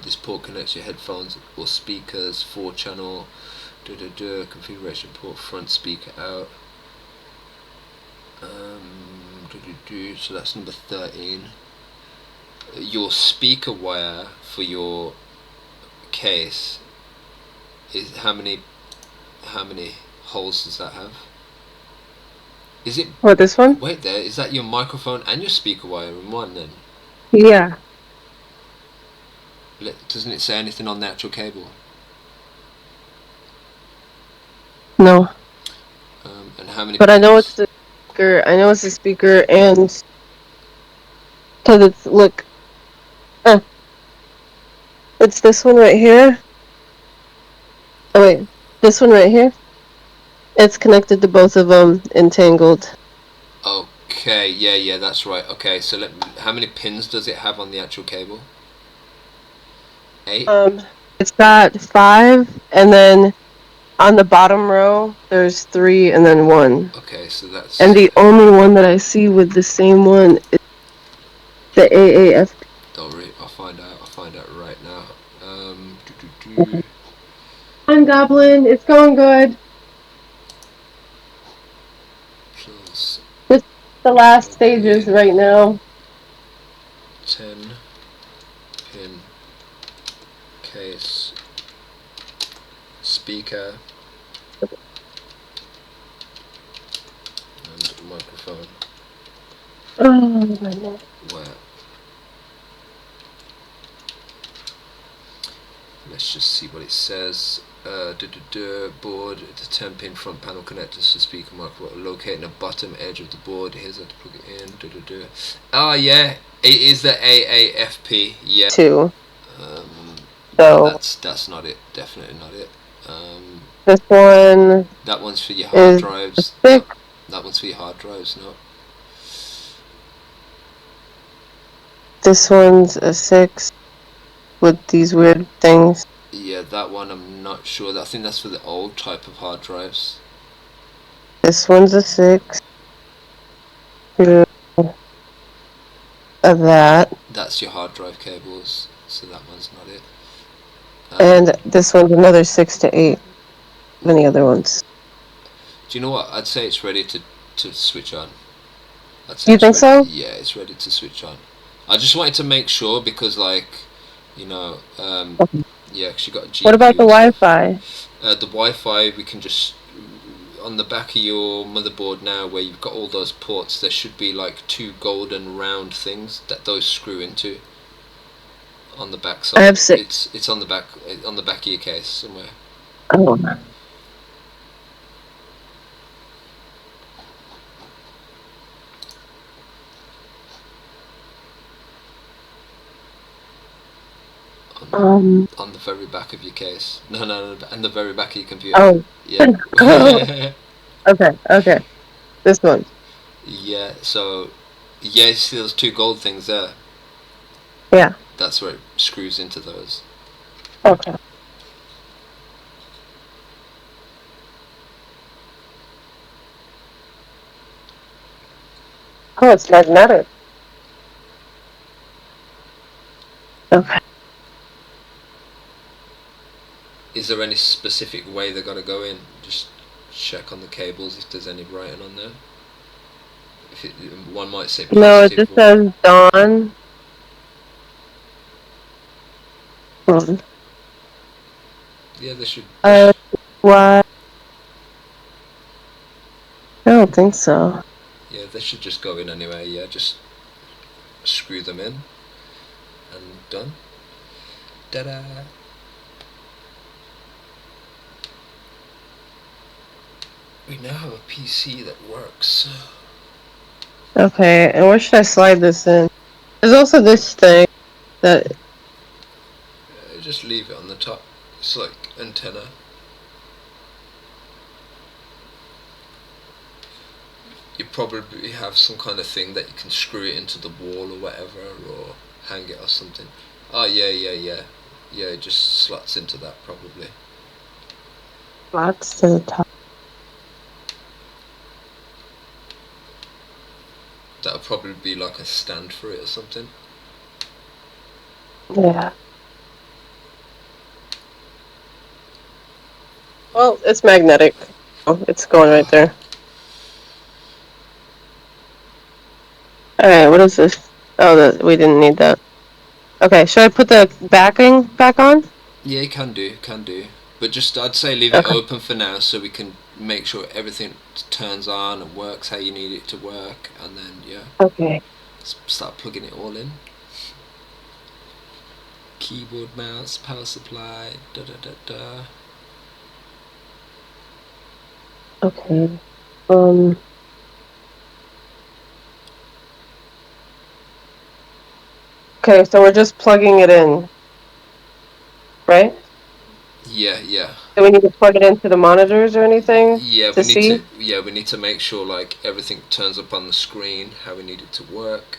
S2: This port connects your headphones or speakers. 4-channel. Configuration port. Front speaker out. So that's number 13. Your speaker wire for your case is how many holes does that have? Is it
S1: What, this one?
S2: wait there, is that your microphone and your speaker wire in one then?
S1: Yeah.
S2: Doesn't it say anything on the actual cable?
S1: No.
S2: And how many
S1: But I
S2: pins?
S1: know it's the speaker. I know it's the speaker, and because it's look. It's this one right here. Oh wait, this one right here. It's connected to both of them, entangled.
S2: Okay, yeah, that's right. Okay, so how many pins does it have on the actual cable? 8?
S1: It's got 5, and then on the bottom row, there's 3 and then 1.
S2: Okay, so that's...
S1: And the only one that I see with the same one is the AAF.
S2: Don't worry, I'll find out right now.
S1: Come on, Goblin, it's going good.
S2: Plus
S1: Just the last
S2: probably
S1: stages right now.
S2: 10 pin case speaker and microphone.
S1: Oh my goodness.
S2: Where? Let's just see what it says. Board, the 10 pin front panel connectors to speaker microphone located in the bottom edge of the board. Here's how to plug it in. Ah, yeah, it is the AAFP. Yeah.
S1: 2.
S2: No,
S1: So
S2: that's not it. Definitely not it.
S1: this one
S2: That one's for your hard
S1: is
S2: drives.
S1: 6.
S2: No, that one's for your hard drives. No.
S1: This one's a 6 with these weird things.
S2: Yeah, that one I'm not sure. I think that's for the old type of hard drives.
S1: This one's a 6. Of that.
S2: That's your hard drive cables. So that one's not it.
S1: And this one's another 6 to 8. Any other ones?
S2: Do you know what? I'd say it's ready to switch on.
S1: You think so?
S2: Yeah, it's ready to switch on. I just wanted to make sure because, like, you know, yeah, because you got a GPU.
S1: What about the
S2: and stuff.
S1: Wi-Fi?
S2: The Wi-Fi, we can just on the back of your motherboard now, where you've got all those ports. There should be like 2 golden round things that those screw into. On the back side.
S1: I have 6.
S2: It's on the back of your case somewhere.
S1: Oh.
S2: On the very back of your case. No, on the very back of your computer.
S1: Oh.
S2: Yeah.
S1: Okay. This one.
S2: Yeah, so... Yeah, you see those 2 gold things there?
S1: Yeah.
S2: That's where it screws into those.
S1: Okay. Oh, it's magnetic. Okay.
S2: Is there any specific way they're gonna go in? Just check on the cables if there's any writing on there. One might say positive.
S1: No, it just says Dawn. Hold on.
S2: Yeah, they should.
S1: What? I don't think so.
S2: Yeah, they should just go in anyway. Yeah, just screw them in and done. Ta-da! We now have a PC that works.
S1: Okay, and where should I slide this in? There's also this thing that...
S2: Just leave it on the top. It's like antenna. You probably have some kind of thing that you can screw it into the wall or whatever, or hang it or something. Oh yeah. Yeah, it just slots into that probably.
S1: Slots to the top.
S2: That'll probably be like a stand for it or something.
S1: Yeah. Well, it's magnetic. Oh, it's going right there. Alright, what is this? Oh, we didn't need that. Okay, should I put the backing back on?
S2: Yeah, you can do. But just, I'd say leave it open for now so we can make sure everything turns on and works how you need it to work. And then, yeah.
S1: Okay.
S2: Start plugging it all in. Keyboard, mouse, power supply, da.
S1: Okay. Okay, so we're just plugging it in, right?
S2: Yeah.
S1: Do we need to plug it into the monitors or anything
S2: Yeah,
S1: to see?
S2: we need to make sure like everything turns up on the screen how we need it to work.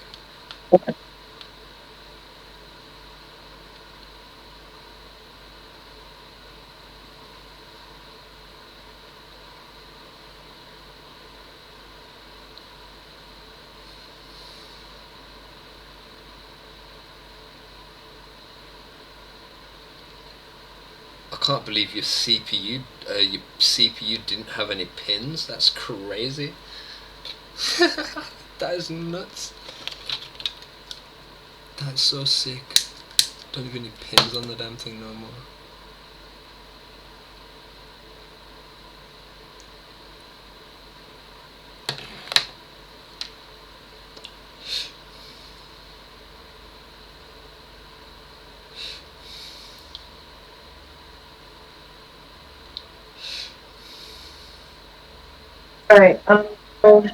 S2: I can't believe your CPU didn't have any pins. That's crazy. That is nuts. That's so sick. Don't even need pins on the damn thing no more.
S1: All right. Will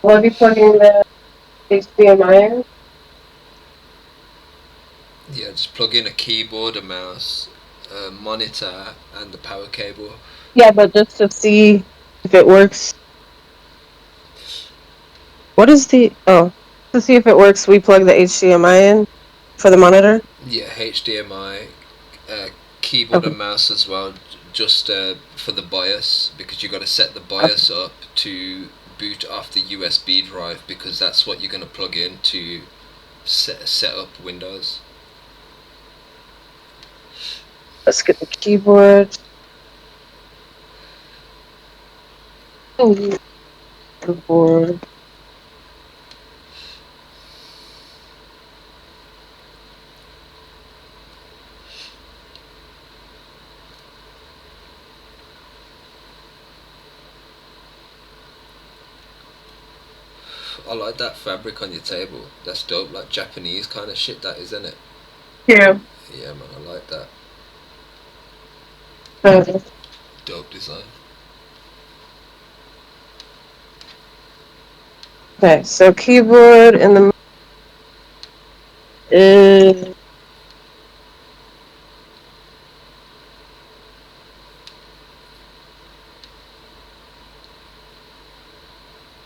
S1: I be plugging the HDMI in?
S2: Yeah, just plug in a keyboard, a mouse, a monitor, and the power cable.
S1: Yeah, but just to see if it works. What is the to see if it works? We plug the HDMI in for the monitor.
S2: Yeah, HDMI, keyboard
S1: Okay.
S2: and mouse as well, just for the BIOS, because you got to set the BIOS up to boot off the USB drive, because that's what you're going to plug in to set up Windows.
S1: Let's get the keyboard. Oh, keyboard.
S2: I like that fabric on your table. That's dope, like Japanese kind of shit that is, isn't it?
S1: Yeah.
S2: Yeah, man, I like that.
S1: Okay.
S2: Dope design.
S1: Okay. So keyboard and the is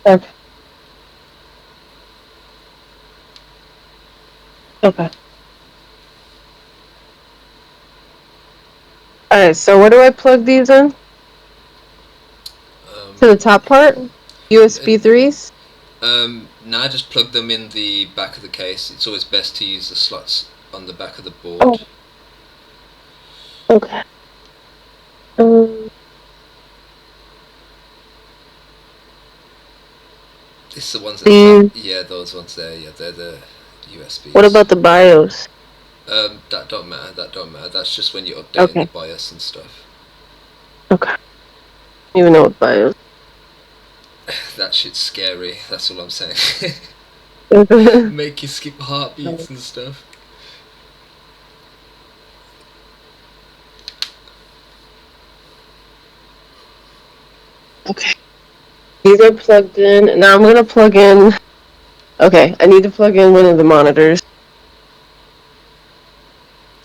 S1: okay. Okay. All right. So where do I plug these in? To the top part? USB 3s?
S2: Now just plug them in the back of the case. It's always best to use the slots on the back of the
S1: Oh,
S2: board.
S1: okay.
S2: It's the ones at the top.
S1: These.
S2: Yeah, those ones there. Yeah, they're the USBs.
S1: What about the BIOS?
S2: That don't matter. That don't matter. That's just when you're updating the
S1: Okay.
S2: BIOS and stuff.
S1: Okay. I don't even know what BIOS.
S2: That shit's scary. That's all I'm saying. Make you skip heartbeats and stuff.
S1: Okay. These are plugged in. Now I'm gonna plug in. Okay, I need to plug in one of the monitors.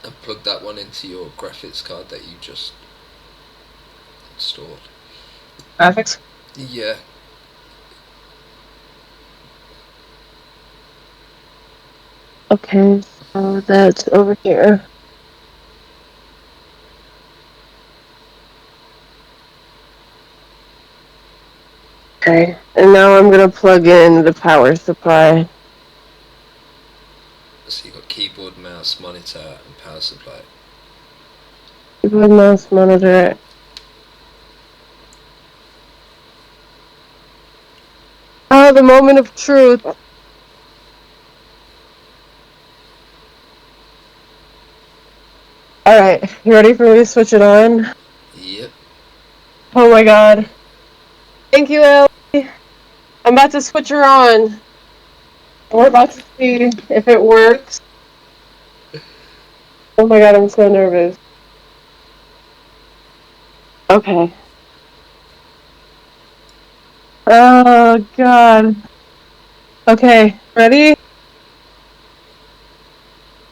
S2: And plug that one into your graphics card that you just installed.
S1: Graphics.
S2: Yeah.
S1: Okay, so that's over here. Okay, and now I'm gonna plug in the power supply.
S2: So you got keyboard, mouse, monitor, and power supply.
S1: Keyboard, mouse, monitor. Oh, the moment of truth. Alright, you ready for me to switch it on?
S2: Yep.
S1: Oh my god. Thank you, Ellie. I'm about to switch her on. We're about to see if it works. Oh my god, I'm so nervous. Okay. Oh god. Okay, ready?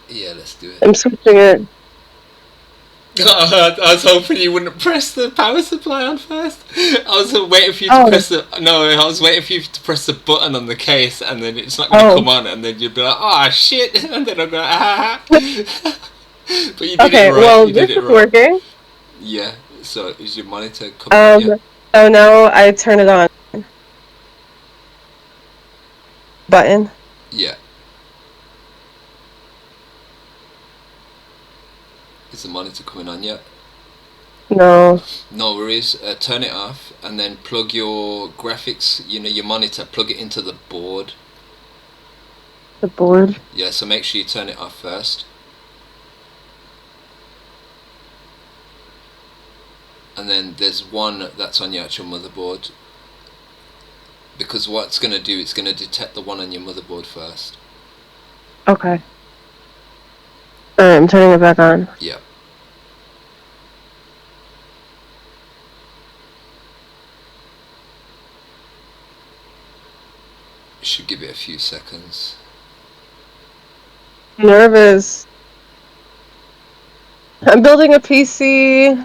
S2: Yeah, let's do it.
S1: I'm switching it.
S2: I was hoping you wouldn't press the power supply on first. I was waiting for you to
S1: Oh.
S2: press the. No, I was waiting for you to press the button on the case, and then it's not going to
S1: Oh.
S2: come on, and then you'd be like, "Oh shit!" And then I'm going, "Ah." But you did
S1: Okay,
S2: it right.
S1: well,
S2: You did
S1: this
S2: it
S1: is
S2: right.
S1: working.
S2: Yeah. So is your monitor coming on yet?
S1: So now I turn it on. Button.
S2: Yeah. Is the monitor coming on yet?
S1: No.
S2: No worries. Turn it off, and then plug your graphics. Your monitor. Plug it into the board.
S1: The board.
S2: Yeah. So make sure you turn it off first. And then there's one that's on your actual motherboard, because what it's going to do, it's going to detect the one on your motherboard first.
S1: Okay. Alright, I'm turning it back on.
S2: Yeah. Should give it a few seconds.
S1: Nervous. I'm building a PC.